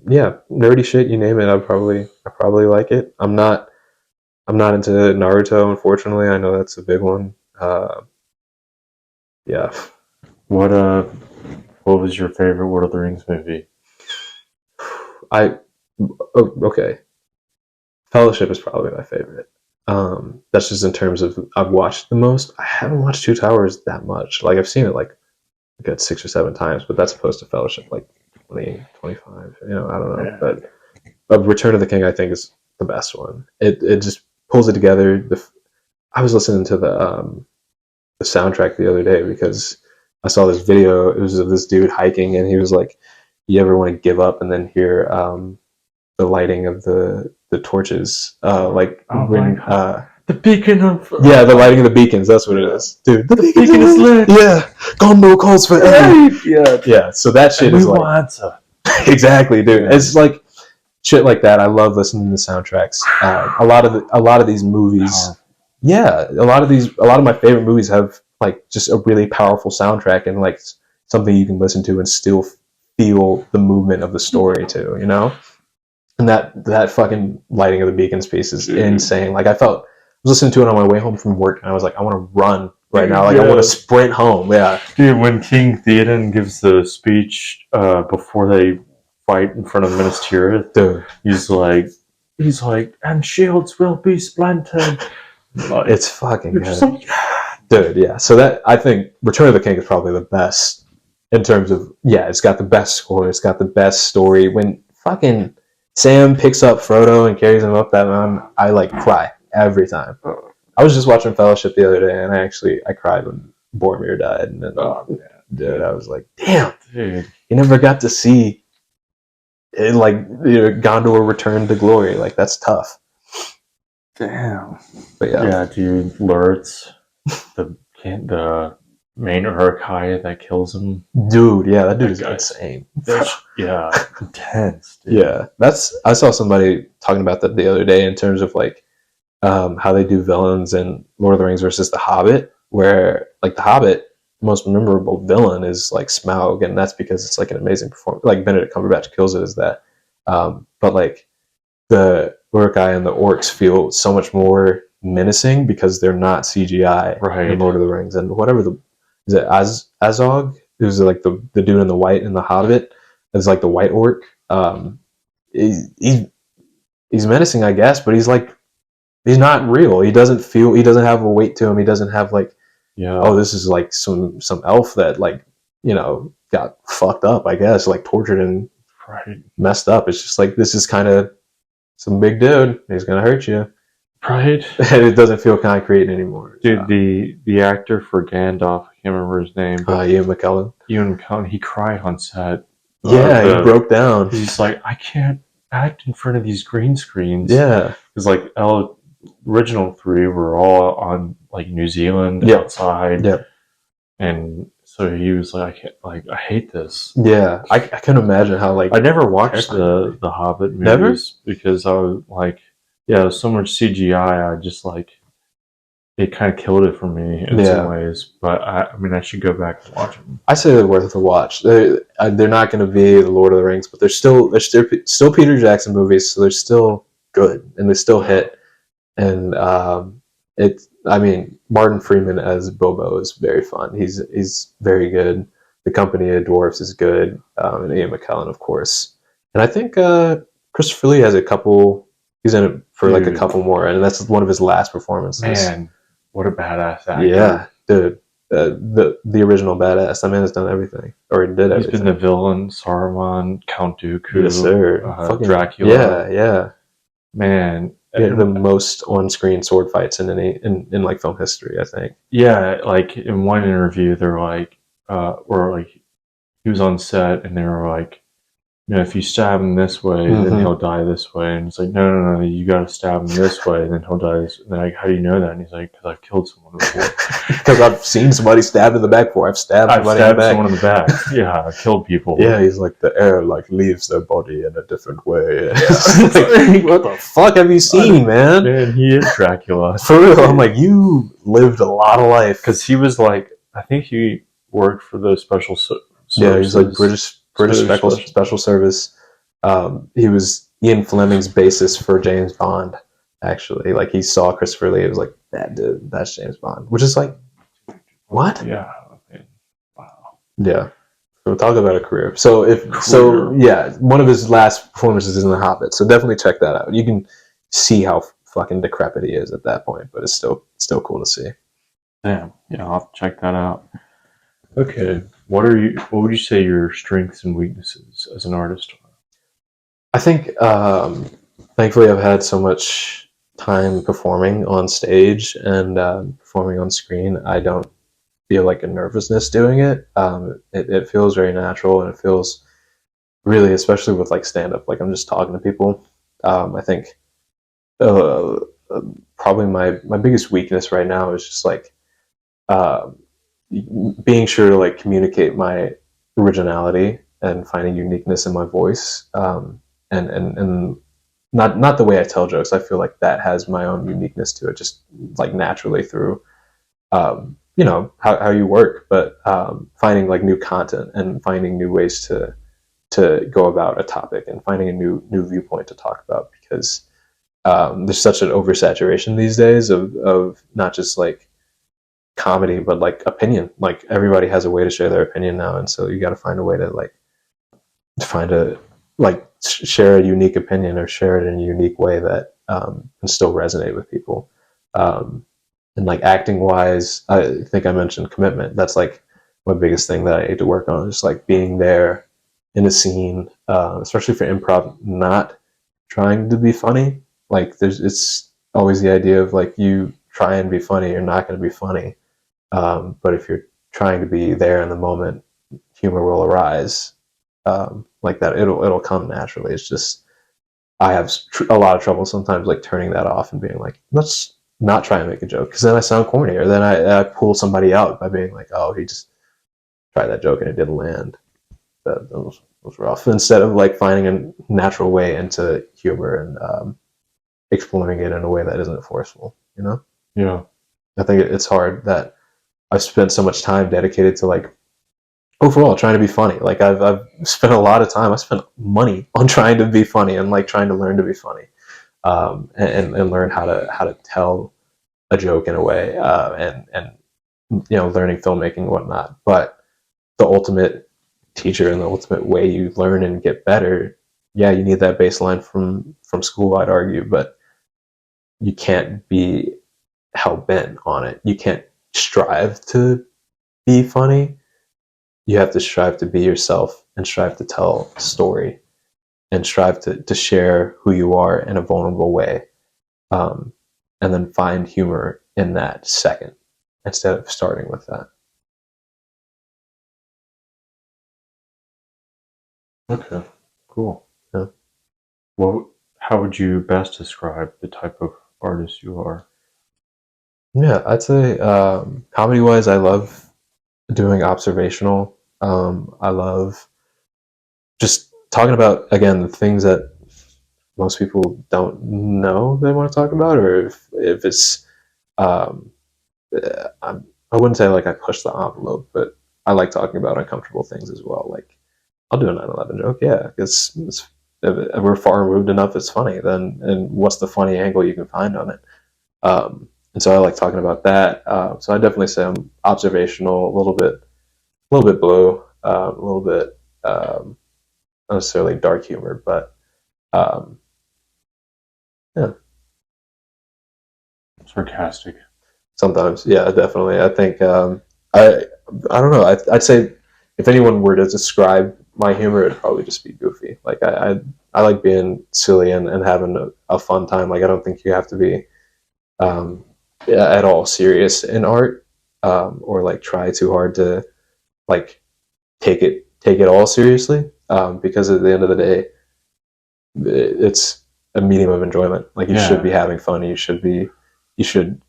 S2: Yeah, nerdy shit, you name it. I probably like it. I'm not into Naruto, unfortunately. I know that's a big one. Yeah.
S1: What was your favorite Lord of the Rings movie?
S2: Okay. Fellowship is probably my favorite. That's just in terms of I've watched the most. I haven't watched Two Towers that much. Like I've seen it like a good 6 or 7 times, but that's opposed to Fellowship like 20, 25. I don't know.
S1: Yeah.
S2: But Return of the King I think is the best one. It just pulls it together. I was listening to the soundtrack the other day because I saw this video. It was of this dude hiking, and he was like, "You ever want to give up and then hear the lighting of the torches,
S1: the beacon of
S2: the lighting of the beacons. That's what it is, dude. The
S1: beacon is lit.
S2: Yeah, Gondo calls for aid. Yeah. So that shit is like exactly, dude. It's like shit like that. I love listening to the soundtracks. A lot of these movies. Yeah, a lot of my favorite movies have like just a really powerful soundtrack and like something you can listen to and still feel the movement of the story too, And that fucking lighting of the beacons piece is insane. Like I was listening to it on my way home from work and I was like, I want to run right now. Like I want to sprint home. Yeah.
S1: Dude, when King Theoden gives the speech before they fight in front of Minas Tirith,
S2: dude,
S1: he's like, and shields will be splintered.
S2: It's fucking good. Dude, yeah. So that I think Return of the King is probably the best in terms of it's got the best score, it's got the best story. When fucking Sam picks up Frodo and carries him up that mountain, I like cry every time. I was just watching Fellowship the other day and I cried when Boromir died and then dude, I was like, damn, dude, you never got to see it, like Gondor return to glory. Like that's tough.
S1: Damn.
S2: But yeah,
S1: dude, Lurtz, the main Uruk-hai that kills him.
S2: Dude, yeah, that dude is insane.
S1: Intense. Dude.
S2: Yeah, I saw somebody talking about that the other day in terms of like how they do villains in Lord of the Rings versus The Hobbit, where like The Hobbit, the most memorable villain is like Smaug, and that's because it's like an amazing performance. Like Benedict Cumberbatch kills it as that, but like the Uruk-hai and the orcs feel so much more menacing because they're not CGI in Lord of the Rings. And whatever is it Azog? Who's like the dude in the white in the Hobbit? Is like the white orc. He's menacing, I guess, but he's like he's not real. He doesn't feel. He doesn't have a weight to him. He doesn't have like,
S1: Yeah.
S2: oh, this is like some elf that like got fucked up. I guess like tortured and
S1: Right.
S2: messed up. It's just like this is kind of some big dude. He's gonna hurt you.
S1: Right.
S2: And it doesn't feel concrete anymore.
S1: Dude, the actor for Gandalf, I can't remember his name, but
S2: Ian McKellen.
S1: Ewan McCallum, he cried on set.
S2: Yeah, he broke down.
S1: He's like, I can't act in front of these green screens.
S2: Yeah,
S1: because like original three were all on like New Zealand outside.
S2: Yep.
S1: And so he was like, I hate this.
S2: Yeah, I can imagine how like
S1: I never watched the Hobbit movies.
S2: Never?
S1: Because I was like, yeah, so much CGI. I just like it kind of killed it for me in some ways. But I mean, I should go back and watch them.
S2: I say they're worth a watch. They're not going to be the Lord of the Rings, but they're still Peter Jackson movies, so they're still good and they still hit. And I mean, Martin Freeman as Bilbo is very fun. He's very good. The Company of Dwarfs is good, and Ian McKellen, of course. And I think Christopher Lee has a couple. He's in it for like a couple more, and that's one of his last performances.
S1: Man, what a badass actor!
S2: Yeah, dude. The original badass. That man has done everything, or he did everything.
S1: He's been the villain, Saruman, Count Dooku,
S2: yes, sir.
S1: Dracula.
S2: Yeah.
S1: Man,
S2: the most on-screen sword fights in like film history, I think.
S1: Yeah, like in one interview, they're like, or like he was on set, and they were like, if you stab him this way, then he'll die this way. And it's like, no, you got to stab him this way, and then he'll die this. And they're like, how do you know that? And he's like, because I've killed someone before.
S2: Because I've seen somebody stabbed in the back before. I've stabbed
S1: someone in the back. Yeah, I've killed people.
S2: Yeah, he's like, the air like leaves their body in a different way. Like, what the fuck have you seen, man?
S1: Man, he is Dracula.
S2: For real. I'm like, you lived a lot of life.
S1: Because he was like, I think he worked for the special services.
S2: Yeah, he's like British special service. He was Ian Fleming's bassist for James Bond. Actually, like he saw Christopher Lee. It was like, that dude, that's James Bond. Which is like, what?
S1: Yeah. Wow.
S2: Yeah. So talk about a career. So one of his last performances is in The Hobbit. So definitely check that out. You can see how fucking decrepit he is at that point, but it's still cool to see.
S1: Damn. Yeah, I'll have to check that out. Okay. What would you say your strengths and weaknesses as an artist are?
S2: I think thankfully I've had so much time performing on stage and performing on screen. I don't feel like a nervousness doing it. It feels very natural, and it feels really, especially with like stand-up, like I'm just talking to people. I think probably my biggest weakness right now is just like being sure to like communicate my originality and finding uniqueness in my voice, and not the way I tell jokes. I feel like that has my own uniqueness to it, just like naturally through how you work, but finding like new content and finding new ways to go about a topic and finding a new viewpoint to talk about, because there's such an oversaturation these days of not just like comedy, but like opinion. Like everybody has a way to share their opinion now, and so you got to find a way to like share a unique opinion or share it in a unique way that can still resonate with people. And like acting wise, I think I mentioned commitment. That's like my biggest thing that I need to work on, just like being there in a scene, especially for improv, not trying to be funny. Like it's always the idea of like, you try and be funny, you're not going to be funny. But if you're trying to be there in the moment, humor will arise. Like that, it'll come naturally. It's just, I have a lot of trouble sometimes like turning that off and being like, let's not try and make a joke, because then I sound corny, or then I pull somebody out by being like, oh, he just tried that joke and it didn't land. That was rough. Instead of like finding a natural way into humor and exploring it in a way that isn't forceful,
S1: Yeah.
S2: I think it's hard that I've spent so much time dedicated to like overall trying to be funny. Like I've spent a lot of time. I spent money on trying to be funny and like trying to learn to be funny, and learn how to tell a joke in a way, and learning filmmaking and whatnot. But the ultimate teacher and the ultimate way you learn and get better, yeah, you need that baseline from school, I'd argue, but you can't be hell-bent on it. You can't strive to be funny. You have to strive to be yourself and strive to tell a story and strive to share who you are in a vulnerable way, and then find humor in that second instead of starting with that.
S1: Okay, cool.
S2: Yeah.
S1: How would you best describe the type of artist you are?
S2: Yeah, I'd say comedy-wise, I love doing observational. I love just talking about, again, the things that most people don't know they want to talk about, or if it's um, I wouldn't say like I push the envelope, but I like talking about uncomfortable things as well. Like I'll do a 9/11 joke, yeah, because if we're far removed enough, it's funny. Then and what's the funny angle you can find on it? And so I like talking about that. So I definitely say I'm observational, a little bit blue, a little bit not necessarily dark humor, but um, yeah,
S1: Sarcastic.
S2: sometimes, yeah, definitely. I think I I don't know. I'd say if anyone were to describe my humor, it'd probably just be goofy. Like I like being silly and having a fun time. Like I don't think you have to be um, at all serious in art, or like try too hard to like take it all seriously, because at the end of the day, it's a medium of enjoyment. Like you should be having fun. You should.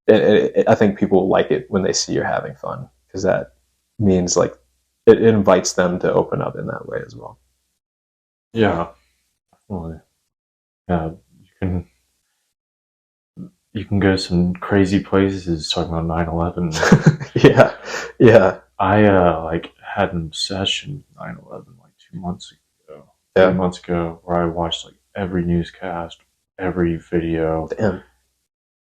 S2: I think people like it when they see you're having fun, because that means like it invites them to open up in that way as well.
S1: Yeah, definitely. Yeah, you can go some crazy places talking about 9/11.
S2: Yeah, yeah,
S1: I like had an obsession with 9/11 like 2 months ago,
S2: yeah.
S1: 3 months ago, where I watched like every newscast, every video,
S2: Damn.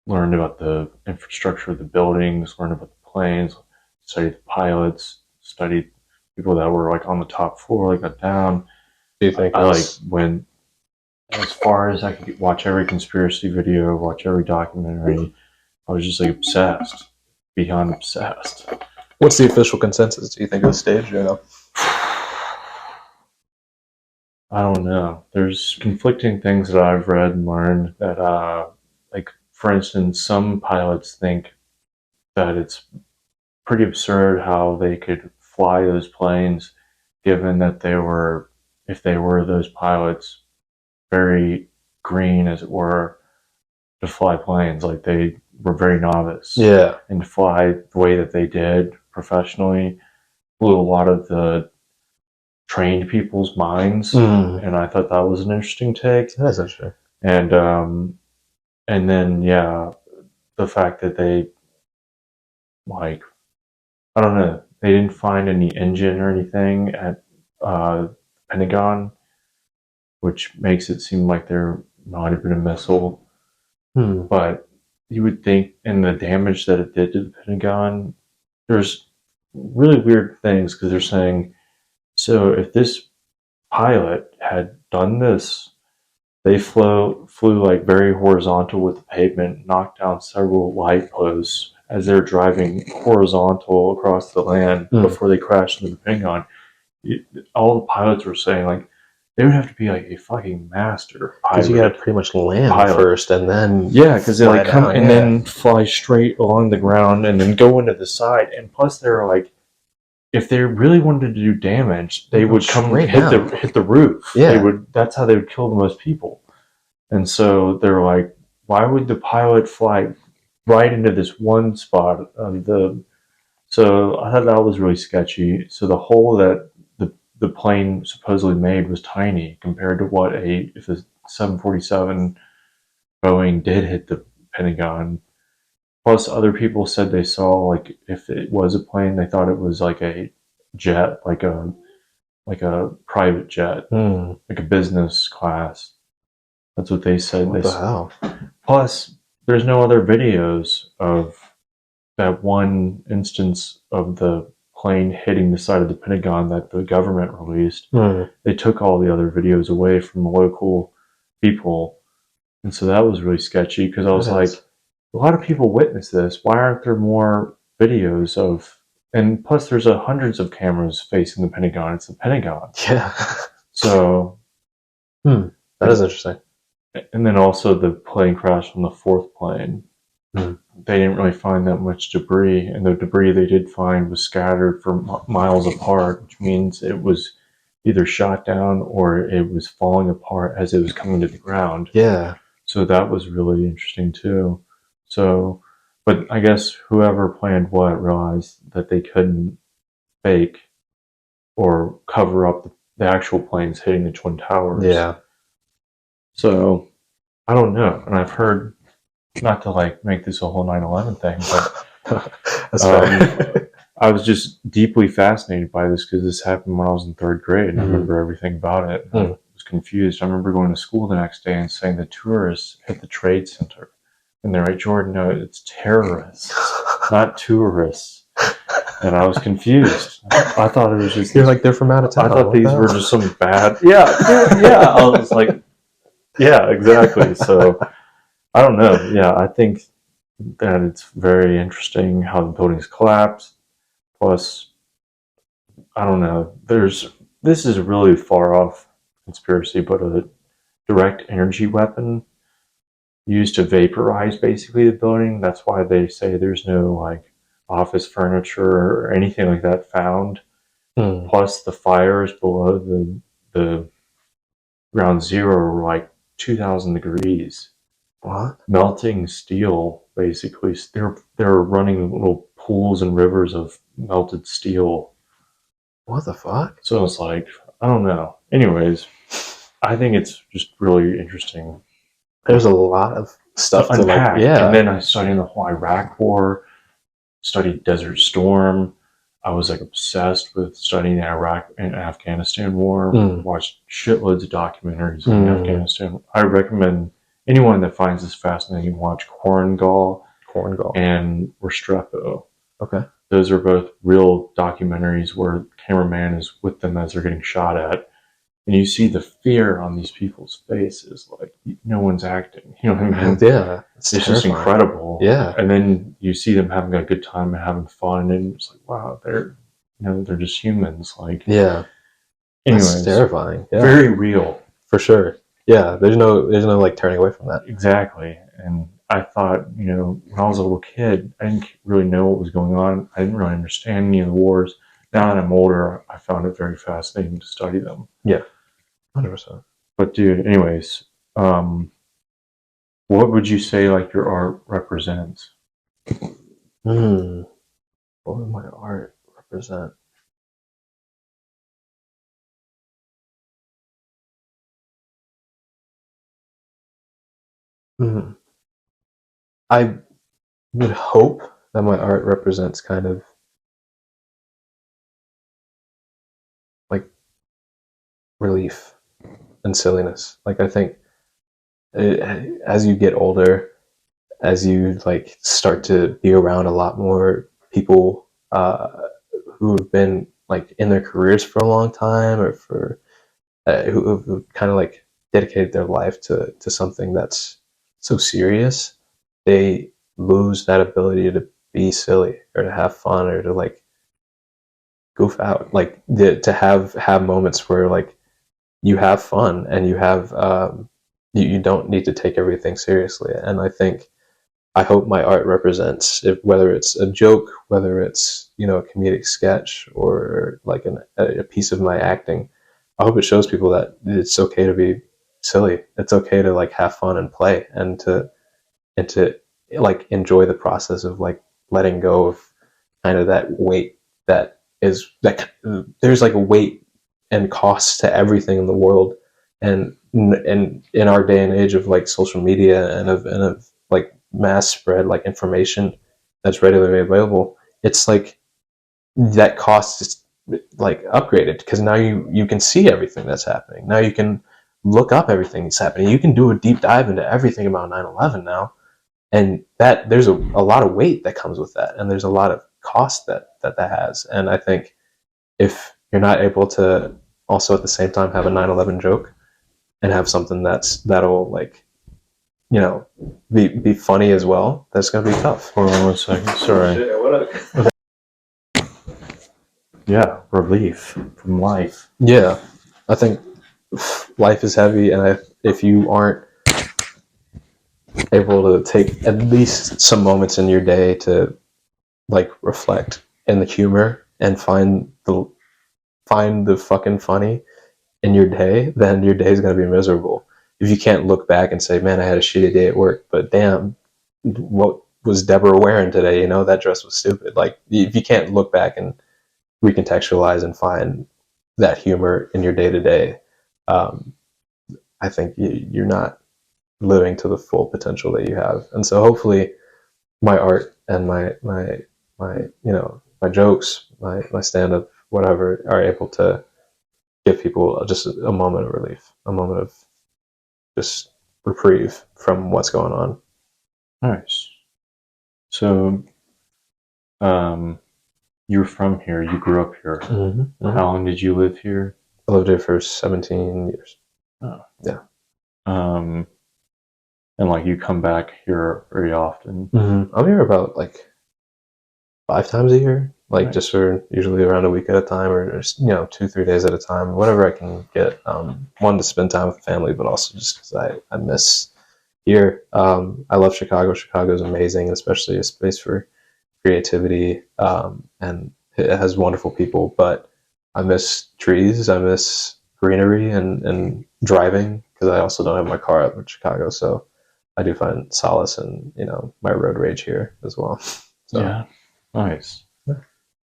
S1: learned about the infrastructure of the buildings, learned about the planes, studied the pilots, studied people that were like on the top floor, like got down.
S2: Do you think
S1: I like went as far as I could watch every conspiracy video, watch every documentary. I was just like obsessed, beyond obsessed.
S2: what's the official consensus? Do you think it was staged or no?
S1: I don't know. There's conflicting things that I've read and learned that, like, for instance, some pilots think that it's pretty absurd how they could fly those planes, given that they were, if they were those pilots, very green, as it were, to fly planes. Like, they were very novice.
S2: Yeah.
S1: And to fly the way that they did professionally blew a lot of the trained people's minds, and I thought that was an interesting take.
S2: That's interesting.
S1: And then yeah, the fact that they like I don't know, they didn't find any engine or anything at Pentagon, which makes it seem like there might have been a missile. But you would think, in the damage that it did to the Pentagon, there's really weird things because they're saying, so if this pilot had done this, they flew like very horizontal with the pavement, knocked down several light posts as they're driving horizontal across the land before they crashed into the Pentagon. All the pilots were saying like they would have to be like a fucking master pilot.
S2: Because you got to pretty much land first and then
S1: because they like come and then fly straight along the ground and then go into the side. And plus, they're like, if they really wanted to do damage, they would come hit the roof.
S2: Yeah.
S1: That's how they would kill the most people. And so they're like, why would the pilot fly right into this one spot of the? So I thought that was really sketchy. So the hole that the plane supposedly made was tiny compared to what if a 747 Boeing did hit the Pentagon. Plus, other people said they saw, like, if it was a plane, they thought it was like a jet, like a private jet, like a business class. That's what they said.
S2: What the hell?
S1: Plus, there's no other videos of that one instance of the plane hitting the side of the Pentagon that the government released. They took all the other videos away from local people And so that was really sketchy because I was
S2: That
S1: like,
S2: is.
S1: a lot of people witness this. Why aren't there more videos of? And plus, there's hundreds of cameras facing the Pentagon. It's the Pentagon.
S2: Yeah.
S1: So,
S2: That is interesting.
S1: and then also the plane crash on the fourth plane.
S2: Hmm.
S1: They didn't really find that much debris, and the debris they did find was scattered for miles apart, which means it was either shot down or it was falling apart as it was coming to the ground.
S2: Yeah.
S1: So that was really interesting too. So, but I guess whoever planned what realized that they couldn't fake or cover up the actual planes hitting the Twin Towers.
S2: Yeah.
S1: So I don't know. And I've heard, not to like make this a whole 9/11 thing, but
S2: That's fair.
S1: I was just deeply fascinated by this because this happened when I was in third grade and I
S2: Mhm.
S1: remember everything about it. I was confused. I remember going to school the next day and saying the tourists hit the Trade Center. And they're like, Jordan, no, it's terrorists, not tourists. And I was confused. I thought it was just.
S2: You're like, they're from out of town.
S1: I thought
S2: What
S1: these
S2: the hell?
S1: were just some bad. Yeah, yeah. I was like, yeah, exactly. So I don't know. Yeah, I think that it's very interesting how the buildings collapsed. Plus, I don't know. This is really far off conspiracy, but a direct energy weapon used to vaporize basically the building. That's why they say there's no like office furniture or anything like that found. Plus, the fires below the ground zero were like 2,000 degrees.
S2: What?
S1: Melting steel, basically. They're running little pools and rivers of melted steel.
S2: What the fuck?
S1: So it's like, I don't know. Anyways, I think it's just really interesting
S2: There's a lot of stuff to
S1: unpack.
S2: like. Yeah.
S1: And then I studied the whole Iraq War, studied Desert Storm. I was like obsessed with studying the Iraq and Afghanistan war. Watched shitloads of documentaries on Afghanistan. I recommend anyone that finds this fascinating watch Korengal and Restrepo.
S2: Okay.
S1: Those are both real documentaries where the cameraman is with them as they're getting shot at. And you see the fear on these people's faces, like no one's acting. You know what I mean?
S2: Yeah.
S1: It's just incredible.
S2: Yeah.
S1: And then you see them having a good time and having fun, and it's like, wow, they're just humans. Like,
S2: yeah.
S1: anyways,
S2: That's terrifying. Yeah.
S1: Very real.
S2: For sure. Yeah. There's no like turning away from that.
S1: Exactly. And I thought, when I was a little kid, I didn't really know what was going on. I didn't really understand any of the wars. Now that I'm older, I found it very fascinating to study them.
S2: Yeah. 100%.
S1: But dude, anyways, what would you say like your art represents?
S2: What would my art represent? I would hope that my art represents kind of like relief and silliness. Like I think as you get older, as you like start to be around a lot more people who have been like in their careers for a long time, or for who kind of like dedicated their life to something that's so serious, they lose that ability to be silly or to have fun or to like goof out, like to have moments where like you have fun and you have you don't need to take everything seriously. And I hope my art represents, whether it's a joke, whether it's a comedic sketch, or like a piece of my acting. I hope it shows people that it's okay to be silly. It's okay to like have fun and play, and to like enjoy the process of like letting go of kind of that weight that there's like a weight and cost to everything in the world, and in our day and age of like social media and of like mass spread like information that's readily available, it's like that cost is like upgraded because now you can see everything that's happening. Now you can look up everything that's happening. You can do a deep dive into everything about 9/11 now, and that there's a lot of weight that comes with that, and there's a lot of cost that has. And I think if you're not able to also at the same time have a 9/11 joke and have something that'll like be funny as well, that's going to be tough.
S1: Hold on 1 second. Sorry.
S2: Shit, what up?
S1: Yeah, relief from life.
S2: Yeah, I think life is heavy, and if you aren't able to take at least some moments in your day to like reflect in the humor and find the fucking funny in your day, then your day is going to be miserable. If you can't look back and say, man, I had a shitty day at work, but damn, what was Deborah wearing today? That dress was stupid. Like, if you can't look back and recontextualize and find that humor in your day to day, I think you're not living to the full potential that you have. And so hopefully my art and my jokes, my stand up, whatever, are able to give people just a moment of relief, a moment of just reprieve from what's going on.
S1: Nice. So, you were from here. You grew up here.
S2: Mm-hmm.
S1: How long did you live here?
S2: I lived here for 17 years.
S1: Oh.
S2: Yeah.
S1: And like you come back here very often.
S2: Mm-hmm. I'm here about like 5 times a year, like nice. Just for usually around a week at a time, or just 2-3 days at a time, whatever I can get. One, to spend time with the family, but also just because I miss here. I love Chicago. Chicago is amazing, especially a space for creativity, and it has wonderful people. But I miss trees. I miss greenery and driving, because I also don't have my car up in Chicago, so I do find solace in my road rage here as well. So.
S1: Yeah, nice.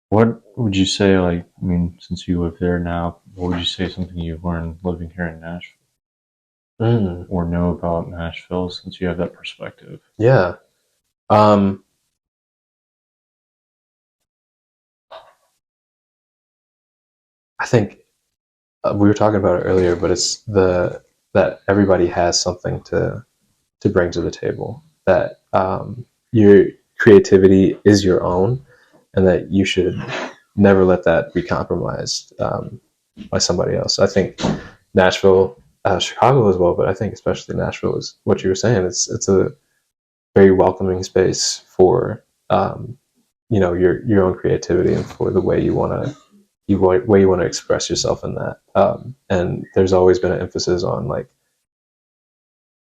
S1: What would you say, like, I mean, since you live there now, what would you say something you've learned living here in Nashville? Or know about Nashville, since you have that perspective?
S2: Yeah. I think we were talking about it earlier, but it's that everybody has something to bring to the table, that your creativity is your own, and that you should never let that be compromised by somebody else. I think Nashville, Chicago as well, but I think especially Nashville is what you were saying. It's a very welcoming space for your own creativity, and for the way you want to express yourself in that. And there's always been an emphasis on like,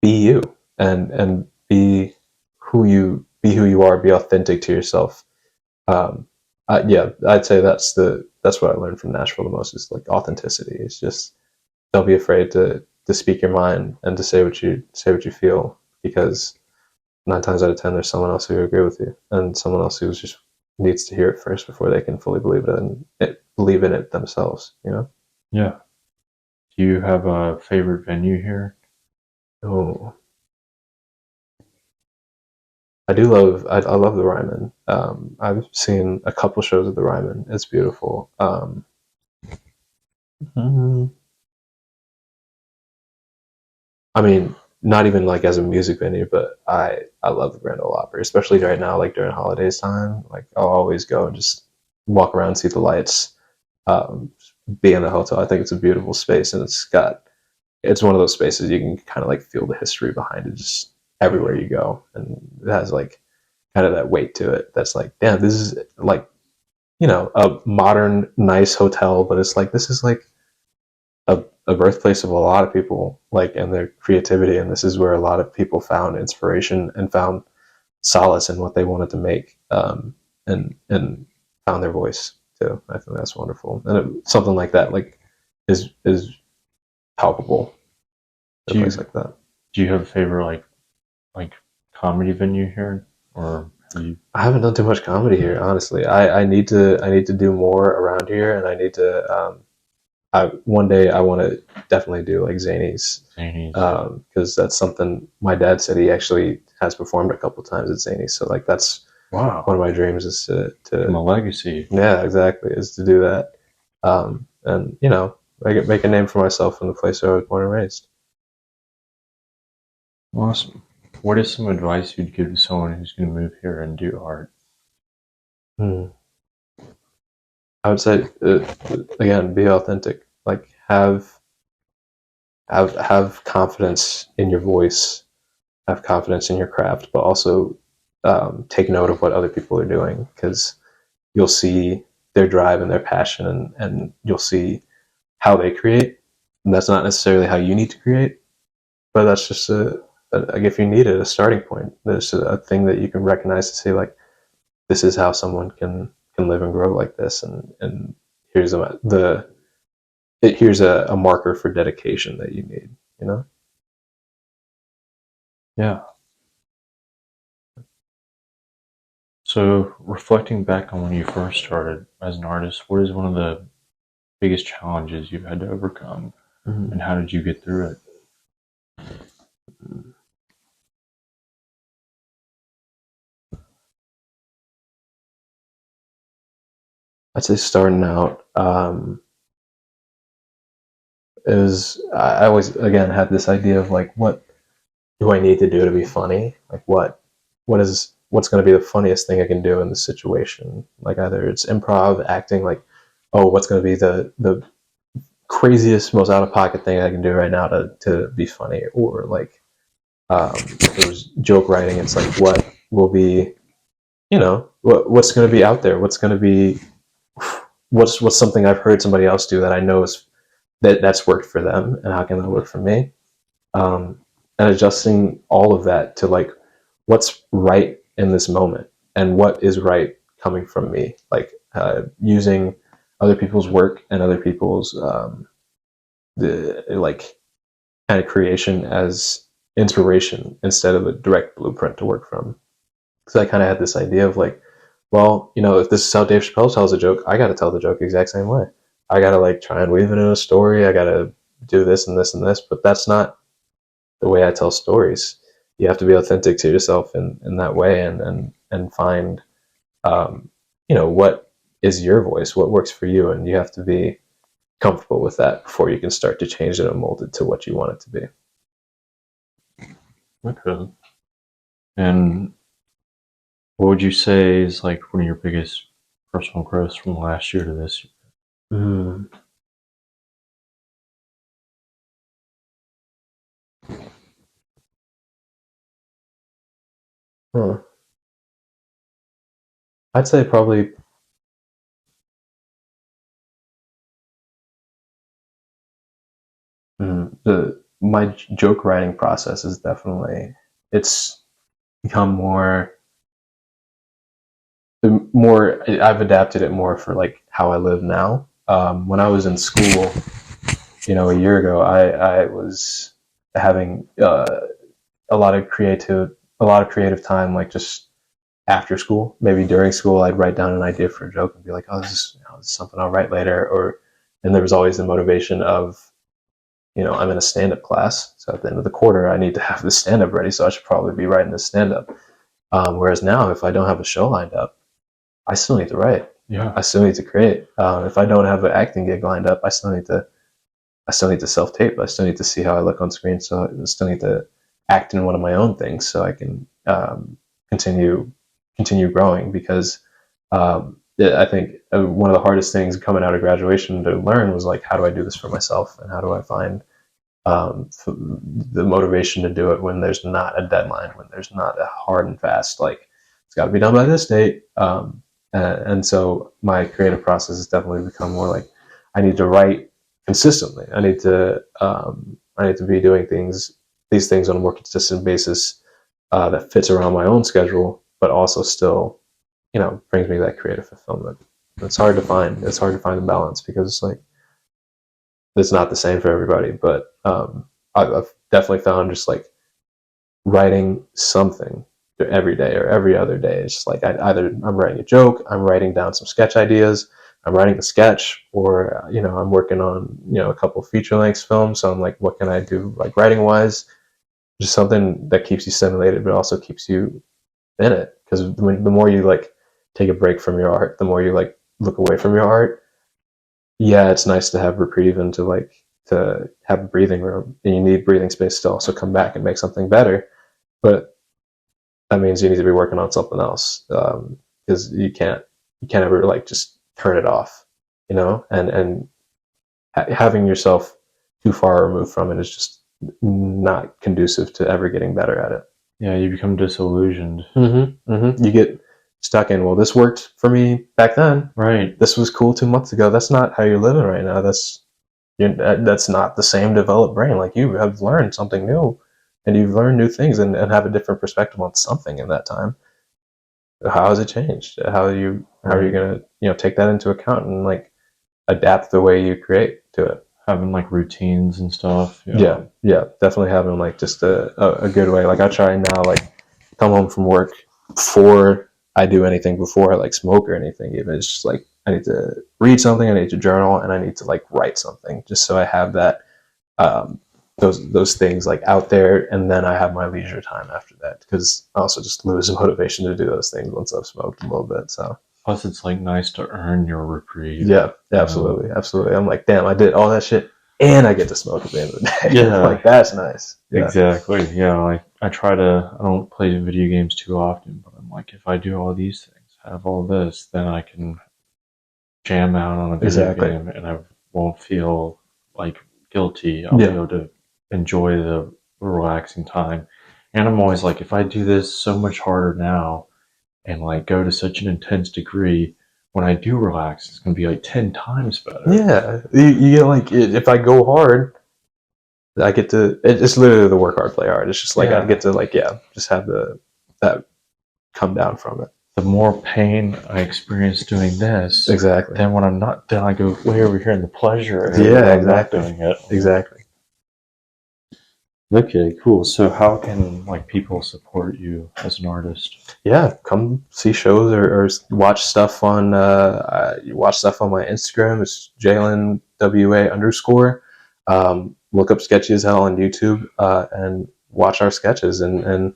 S2: be you, and be who you are, be authentic to yourself. Yeah, I'd say that's what I learned from Nashville the most, is like authenticity. It's just, don't be afraid to speak your mind and to say what you feel, because 9 times out of 10 there's someone else who will agree with you, and someone else who just needs to hear it first before they can fully believe it and believe in it themselves.
S1: Yeah. Do you have a favorite venue here?
S2: Oh, I do love. I love the Ryman. I've seen a couple shows at the Ryman. It's beautiful. I mean, not even like as a music venue, but I love the Grand Ole Opry, especially right now, like during holidays time. Like, I'll always go and just walk around, see the lights, be in the hotel. I think it's a beautiful space, and it's one of those spaces you can kind of like feel the history behind it just everywhere you go, and it has like kind of that weight to it. That's like, damn, this is like a modern nice hotel, but it's like, this is like a birthplace of a lot of people, like, and their creativity, and this is where a lot of people found inspiration and found solace in what they wanted to make, and found their voice too. I think that's wonderful, and something like that like is palpable in a place like that.
S1: Do you have a favorite like comedy venue here, or
S2: I haven't done too much comedy here, honestly. I need to do more around here, and I need to. One day I want to definitely do like Zanies, because that's something my dad said he actually has performed a couple times at Zanies. So like, that's one of my dreams, is to
S1: my legacy.
S2: Yeah, exactly, is to do that, and make a name for myself in the place where I was born and raised.
S1: Awesome. What is some advice you'd give to someone who's going to move here and do art?
S2: I would say, again, be authentic. Like, have confidence in your voice, have confidence in your craft, but also take note of what other people are doing, because you'll see their drive and their passion, and you'll see how they create. And that's not necessarily how you need to create, but that's just like if you need it, a starting point. There's a thing that you can recognize to say like, this is how someone can live and grow like this, and here's a marker for dedication that you need. You know?
S1: Yeah. So, reflecting back on when you first started as an artist, what is one of the biggest challenges you've had to overcome,
S2: Mm-hmm.
S1: and how did you get through it?
S2: I'd say starting out, is I always again had this idea of like, what do I need to do to be funny? Like what's going to be the funniest thing I can do in this situation? Like either it's improv, acting, like, oh, what's going to be the craziest, most out of pocket thing I can do right now to be funny, or like if it was joke writing, it's like what will be, what's going to be out there, what's going to be what's something I've heard somebody else do that I know is that's worked for them, and how can that work for me? um, and adjusting all of that to like what's right in this moment and what is right coming from me, like using other people's work and other people's the like kind of creation as inspiration instead of a direct blueprint to work from. Because I kind of had this idea of like, well, if this is how Dave Chappelle tells a joke, I got to tell the joke the exact same way. I got to like try and weave it in a story. I got to do this and this and this, but that's not the way I tell stories. You have to be authentic to yourself in that way, and find, what is your voice, what works for you, and you have to be comfortable with that before you can start to change it and mold it to what you want it to be.
S1: Okay. And what would you say is like one of your biggest personal growths from last year to this year?
S2: Mm. Huh. I'd say probably the my joke writing process is definitely, it's become more I've adapted it more for like how I live now. When I was in school, a year ago, I was having a lot of creative time, like just after school. Maybe during school, I'd write down an idea for a joke and be like, oh, this is something I'll write later. And there was always the motivation of, I'm in a stand-up class, so at the end of the quarter, I need to have this stand-up ready, so I should probably be writing this stand-up. Whereas now, if I don't have a show lined up, I still need to write.
S1: Yeah.
S2: I still need to create. If I don't have an acting gig lined up, I still need to self tape. I still need to see how I look on screen. So I still need to act in one of my own things so I can continue growing. Because I think one of the hardest things coming out of graduation to learn was like, how do I do this for myself, and how do I find the motivation to do it when there's not a deadline, when there's not a hard and fast like it's got to be done by this date. And so my creative process has definitely become more like, I need to write consistently. I need to be doing these things on a more consistent basis that fits around my own schedule, but also still, brings me that creative fulfillment. It's hard to find. It's hard to find the balance, because it's like it's not the same for everybody. But I've definitely found just like writing something every day or every other day. It's just like I'm writing a joke, I'm writing down some sketch ideas, I'm writing a sketch, or I'm working on a couple feature length films. So I'm like, what can I do like writing wise? Just something that keeps you stimulated, but also keeps you in it. Because the more you like take a break from your art, the more you like look away from your art. Yeah, it's nice to have reprieve and to have a breathing room, and you need breathing space to also come back and make something better. But that means you need to be working on something else, because you can't ever like just turn it off, and having yourself too far removed from it is just not conducive to ever getting better at it.
S1: Yeah, you become disillusioned.
S2: You get stuck in, well, this worked for me back then.
S1: Right.
S2: This was cool 2 months ago. That's not how you're living right now. That's not the same developed brain. Like, you have learned something new, and you've learned new things, and have a different perspective on something in that time. How has it changed? How are you gonna take that into account and like adapt the way you create to it?
S1: Having like routines and stuff.
S2: Yeah, definitely having like just a good way. Like, I try now, like, come home from work before I do anything, before I like smoke or anything. Even it's just like, I need to read something, I need to journal, and I need to like write something, just so I have that um, those things like out there, and then I have my leisure time after that, because I also just lose motivation to do those things once I've smoked a little bit. So
S1: Plus, it's like nice to earn your reprieve.
S2: yeah, absolutely, absolutely. I'm like, damn, I did all that shit, and I get to smoke at the end of the day.
S1: Yeah.
S2: Like, that's nice. Yeah.
S1: Exactly. Yeah. Like I don't play video games too often, but I'm like, if I do all these things, have all this, then I can jam out on a video game, and I won't feel like guilty. I'll be able to enjoy the relaxing time. And I'm always like, if I do this so much harder now and like go to such an intense degree, when I do relax, it's going to be like 10 times better.
S2: Yeah. You get like, if I go hard, I get to, it's literally the work hard, play hard. It's just like, I get to like, just have that come down from it.
S1: The more pain I experience doing this,
S2: Exactly.
S1: then when I'm not, then I go way over here in the pleasure.
S2: Yeah,
S1: exactly. I'm not doing it.
S2: Exactly.
S1: Okay, cool. So how can like people support you as an artist?
S2: Yeah, come see shows, or watch stuff on watch stuff on my Instagram. It's Jalen WA_. Look up Sketchy as Hell on YouTube, and watch our sketches. And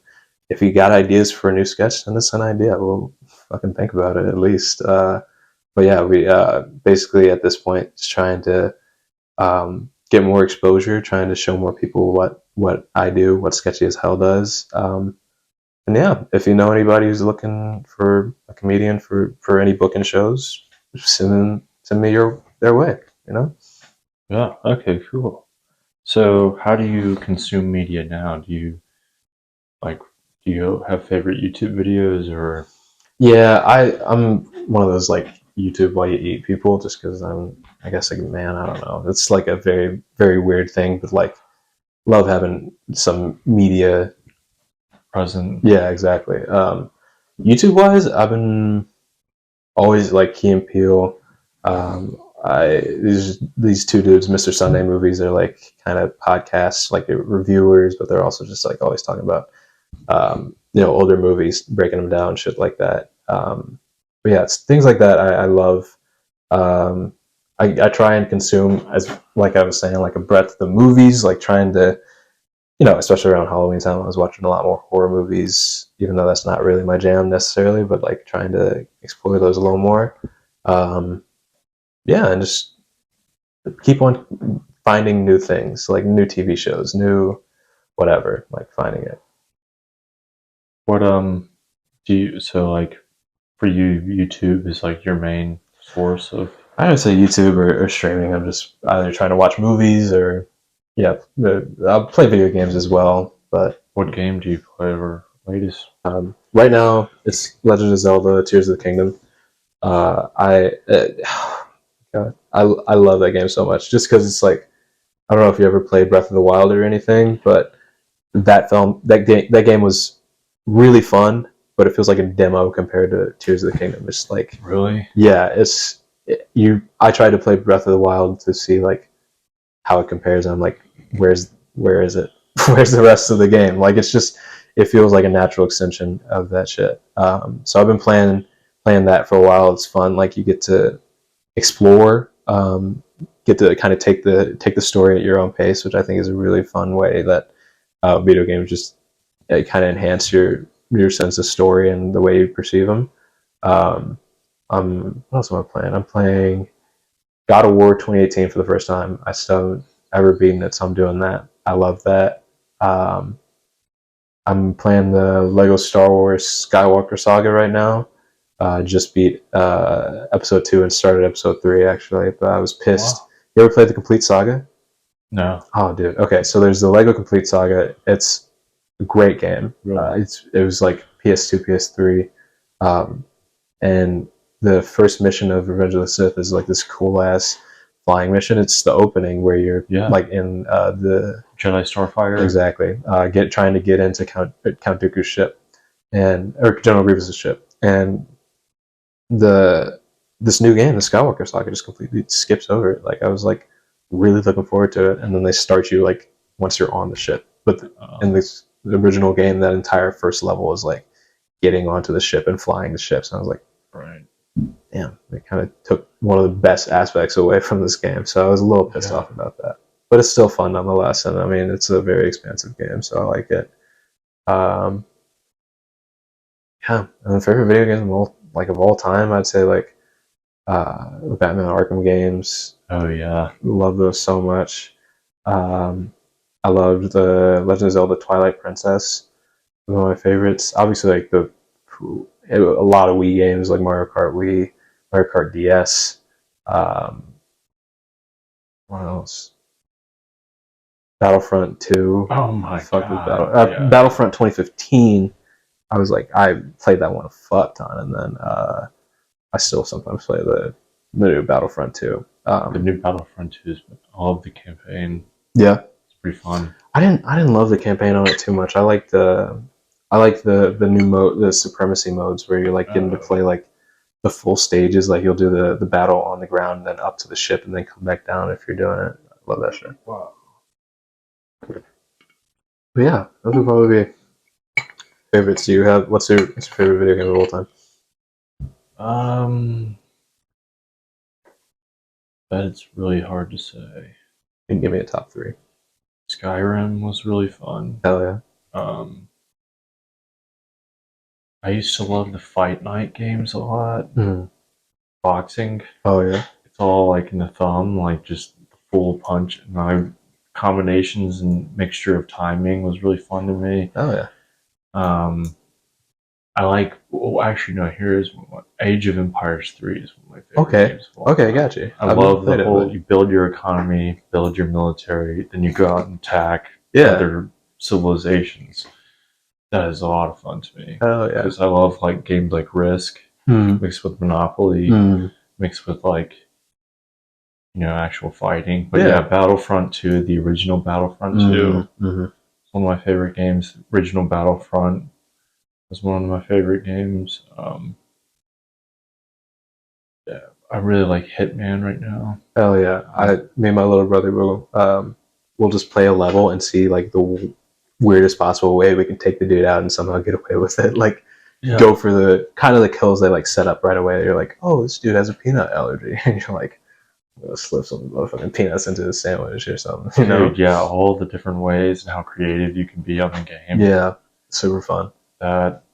S2: if you got ideas for a new sketch, send us an idea. We'll fucking think about it at least. But yeah, we basically at this point just trying to get more exposure, trying to show more people what I do, what Sketchy as Hell does. And yeah, if you know anybody who's looking for a comedian for any booking shows, send me their way.
S1: Yeah. Okay. Cool. So how do you consume media now? Do you have favorite YouTube videos or?
S2: Yeah, I'm one of those like YouTube while you eat people, just because I guess like, man, I don't know. It's like a very, very weird thing, but like, love having some media
S1: Present.
S2: Yeah, exactly. YouTube wise, I've been always like Key and Peele. These two dudes, Mr. Sunday Movies, they're like kind of podcasts, like they're reviewers, but they're also just like always talking about older movies, breaking them down, shit like that. But yeah, it's things like that I love. I try and consume, as like I was saying, like a breadth of the movies, like trying to, especially around Halloween time, I was watching a lot more horror movies, even though that's not really my jam necessarily, but like trying to explore those a little more. And just keep on finding new things, like new TV shows, new whatever, like finding it.
S1: What do you, so like for you, YouTube is like your main source of?
S2: I would say YouTube or streaming. I'm just either trying to watch movies or I'll play video games as well. But
S1: what game do you play or latest?
S2: Right now it's Legend of Zelda: Tears of the Kingdom. I love that game so much, just because it's like, I don't know if you ever played Breath of the Wild or anything, but that game was really fun, but it feels like a demo compared to Tears of the Kingdom. It's like,
S1: really,
S2: yeah, I tried to play Breath of the Wild to see like how it compares, and I'm like, where is it? Where's the rest of the game? Like, it feels like a natural extension of that shit. So I've been playing that for a while. It's fun. Like, you get to explore, get to kind of take the story at your own pace, which I think is a really fun way that video games just kind of enhance your sense of story and the way you perceive them. What else am I playing? I'm playing God of War 2018 for the first time. I still haven't ever beaten it, so I'm doing that. I love that. I'm playing the Lego Star Wars Skywalker Saga right now. Just beat episode 2 and started episode 3 actually, but I was pissed. Wow. You ever played the complete saga?
S1: No.
S2: Oh, dude. Okay, so there's the Lego Complete Saga. It's a great game.
S1: Really?
S2: It was like PS2, PS3, and the first mission of Revenge of the Sith is like this cool ass flying mission. It's the opening where you're like in the
S1: Jedi Starfighter.
S2: Exactly. Trying to get into Count Dooku's ship or General Grievous' ship, and this new game, the Skywalker Saga, just completely skips over it. Like I was like really looking forward to it, and then they start you like once you're on the ship. But in the original game, that entire first level is like getting onto the ship and flying the ship. So I was like,
S1: right,
S2: damn, they kind of took one of the best aspects away from this game. So I was a little pissed off about that. But it's still fun nonetheless, and I mean it's a very expansive game, so I like it. Yeah, and the favorite video games of all time, I'd say like the Batman Arkham games.
S1: Oh yeah,
S2: love those so much. I loved the Legend of Zelda Twilight Princess. One of my favorites. Obviously, like a lot of Wii games like Mario Kart Wii, Mario Kart DS. What else? Battlefront 2.
S1: Oh my
S2: god. Battlefront 2015. I was like, I played that one a fuck ton, and then I still sometimes play the new Battlefront 2.
S1: The new Battlefront 2 is all of the campaign.
S2: Yeah,
S1: it's pretty fun.
S2: I didn't love the campaign on it too much. I like the new mode, the supremacy modes, where you're like getting to play like the full stages. Like you'll do the battle on the ground, and then up to the ship, and then come back down if you're doing it. I love that shit.
S1: Wow.
S2: But yeah, those would probably be favorites. Do you have what's your favorite video game of all time?
S1: That's really hard to say.
S2: You can give me a top 3.
S1: Skyrim was really fun.
S2: Hell yeah.
S1: I used to love the Fight Night games a lot. Boxing.
S2: Oh yeah.
S1: It's all like in the thumb, like just full punch, and combinations and mixture of timing was really fun to me.
S2: Oh yeah.
S1: I like. Well, actually, no. Here's one. Age of Empires 3 is one of my favorite games.
S2: Okay, got you.
S1: I love the whole. You build your economy, build your military, then you go out and attack other civilizations. That is a lot of fun to me.
S2: Oh yeah.
S1: Because I love like games like Risk, mixed with Monopoly, mixed with like actual fighting. But yeah, Battlefront 2, the original Battlefront 2, it's one of my favorite games. Original Battlefront was one of my favorite games. Yeah, I really like Hitman right now.
S2: Hell yeah! Me and my little brother will just play a level and see like the weirdest possible way we can take the dude out and somehow get away with it. Like go for the kind of the kills they like set up right away. You're like, oh, this dude has a peanut allergy, and you're like, slip some motherfucking peanuts into the sandwich or something. You know?
S1: Yeah, all the different ways and how creative you can be on the game.
S2: Yeah, super fun.
S1: That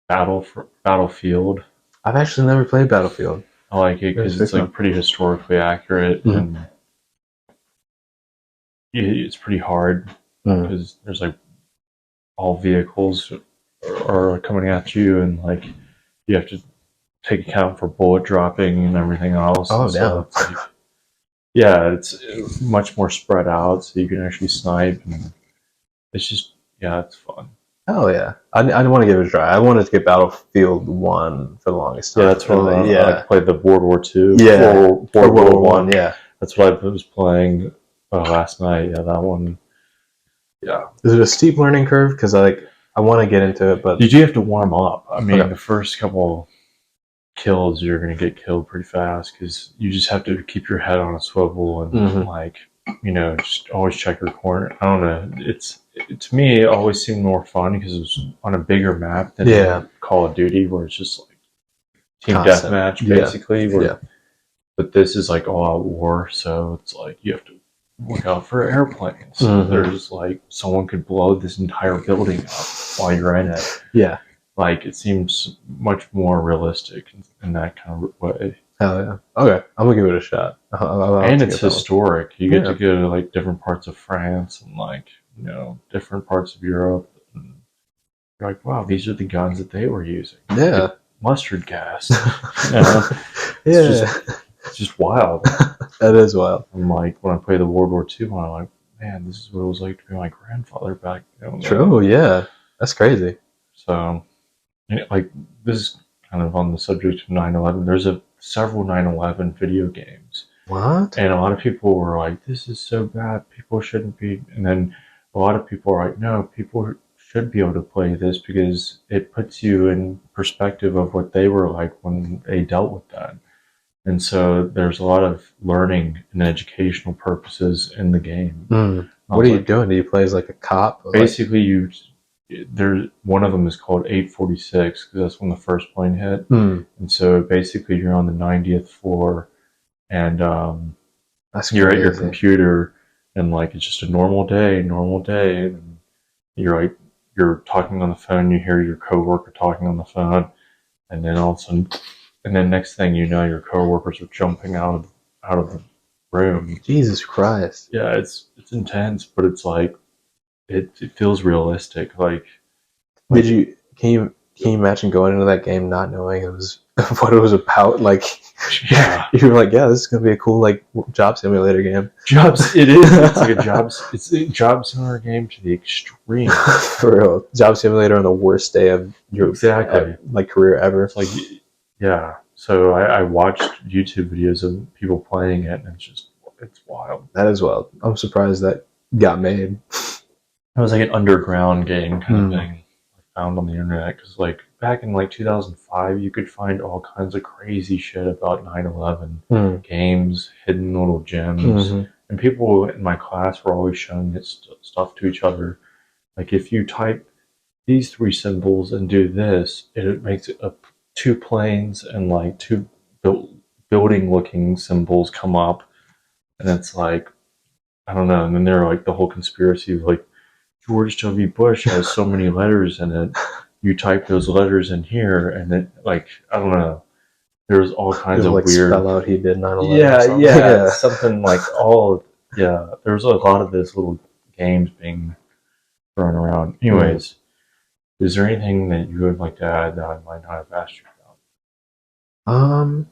S1: Battlefield.
S2: I've actually never played Battlefield.
S1: I like it because it's like pretty historically accurate and it's pretty hard because there's like all vehicles are coming at you and like you have to take account for bullet dropping and everything else.
S2: Oh,
S1: damn. So it's much more spread out, so you can actually snipe, and it's just it's fun.
S2: Oh yeah, I want to give it a try. I wanted to get Battlefield 1 for the longest time.
S1: Yeah, that's what I played the World War II.
S2: Yeah,
S1: World War One.
S2: Yeah,
S1: that's what I was playing last night. Yeah, that one. Yeah.
S2: Is it a steep learning curve? Because I want to get into it, but
S1: you do have to warm up. I mean, the first couple kills, you're going to get killed pretty fast because you just have to keep your head on a swivel and just always check your corner. I don't know. To me, it always seemed more fun because it was on a bigger map than Call of Duty, where it's just like team deathmatch basically. But this is like all out war, so it's like you have to look out for airplanes. There's like someone could blow this entire building up while you're in it.
S2: Yeah.
S1: Like it seems much more realistic in that kind of way.
S2: Hell yeah. Okay, I'm gonna give it a shot.
S1: And it's historic. You get to go to like different parts of France and like different parts of Europe. And you're like, wow, these are the guns that they were using.
S2: Yeah.
S1: Like mustard gas.
S2: It's
S1: just wild.
S2: That is wild.
S1: And like when I play the World War II one, I'm like, man, this is what it was like to be my grandfather back.
S2: True, yeah, that's crazy.
S1: So, like, this is kind of on the subject of 9/11. There's several 9/11 video games.
S2: What?
S1: And a lot of people were like, this is so bad, people shouldn't be. And then a lot of people are like, no, people should be able to play this because it puts you in perspective of what they were like when they dealt with that. And so there's a lot of learning and educational purposes in the game.
S2: What are you doing? Do you play as like a cop?
S1: Basically, there's one of them is called 846 because that's when the first plane hit. And so basically you're on the 90th floor and you're at your computer and like it's just a normal day, and you're talking on the phone, you hear your coworker talking on the phone, and then all of a sudden, and then next thing you know, your coworkers are jumping out of the room.
S2: Jesus Christ!
S1: Yeah, it's intense, but it's like it feels realistic. Like,
S2: can you imagine going into that game not knowing it was what it was about? Like,
S1: yeah,
S2: you were like, yeah, this is gonna be a cool like job simulator game.
S1: It is. It's like it's a job simulator game to the extreme.
S2: For real, job simulator on the worst day of your like career ever.
S1: It's like, yeah. So I watched YouTube videos of people playing it, and it's wild.
S2: That is wild. I'm surprised that got made.
S1: It was like an underground game kind of thing I found on the internet because like back in like 2005, you could find all kinds of crazy shit about 9/11 games, hidden little gems, and people in my class were always showing this stuff to each other. Like if you type these three symbols and do this, it makes it two planes and like two building-looking symbols come up, and it's like I don't know. And then they're like the whole conspiracy of like George W. Bush has so many letters in it. You type those letters in here, and then like I don't know. There's all kinds of
S2: like
S1: weird.
S2: Spell out he did 9/11.
S1: Yeah, something like all. Yeah, there's a lot of this little games being thrown around. Anyways, is there anything that you would like to add that I might not have asked you about?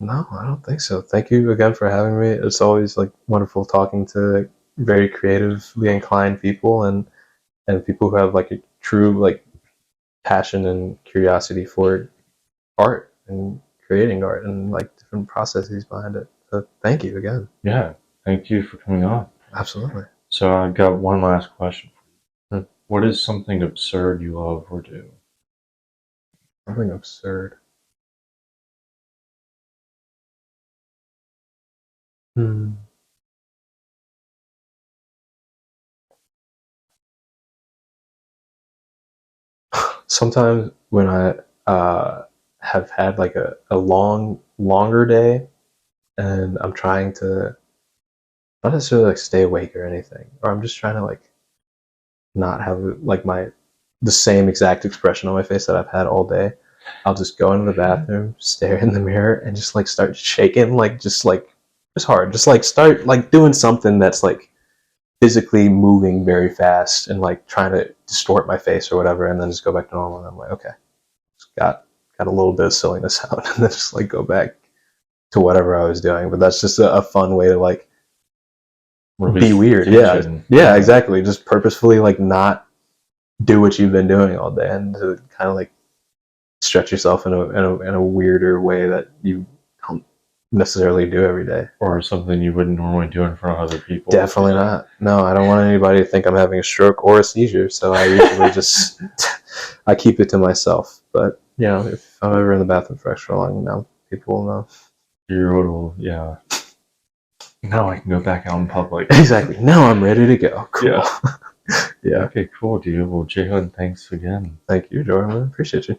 S2: No, I don't think so. Thank you again for having me. It's always like wonderful talking to very creatively inclined people and people who have like a true like passion and curiosity for art and creating art and like different processes behind it. So thank you again.
S1: Yeah, thank you for coming on.
S2: Absolutely.
S1: So I've got one last question for you. What is something absurd you love or do?
S2: Something absurd. Sometimes when I have had like a longer day and I'm trying to not necessarily like stay awake or anything, or I'm just trying to like not have like the same exact expression on my face that I've had all day, I'll just go into the bathroom, stare in the mirror, and just like start shaking, just hard, just like start like doing something that's like physically moving very fast and like trying to distort my face or whatever, and then just go back to normal. And I'm like, okay, just got a little bit of silliness out, and then just like go back to whatever I was doing. But that's just a fun way to like be weird. Yeah, exactly. Just purposefully like not do what you've been doing all day, and to kind of like stretch yourself in a weirder way that you don't necessarily do every day,
S1: or something you wouldn't normally do in front of other people.
S2: Definitely not. No, I don't want anybody to think I'm having a stroke or a seizure, so I usually just I keep it to myself. But you know, if I'm ever in the bathroom for extra long, now people will know.
S1: You're a little, yeah. Now I can go back out in public.
S2: Exactly. Now I'm ready to go. Cool.
S1: Yeah. Yeah. Okay, cool, dude. Well, Jalen, thanks again.
S2: Thank you, Jordan. I appreciate you.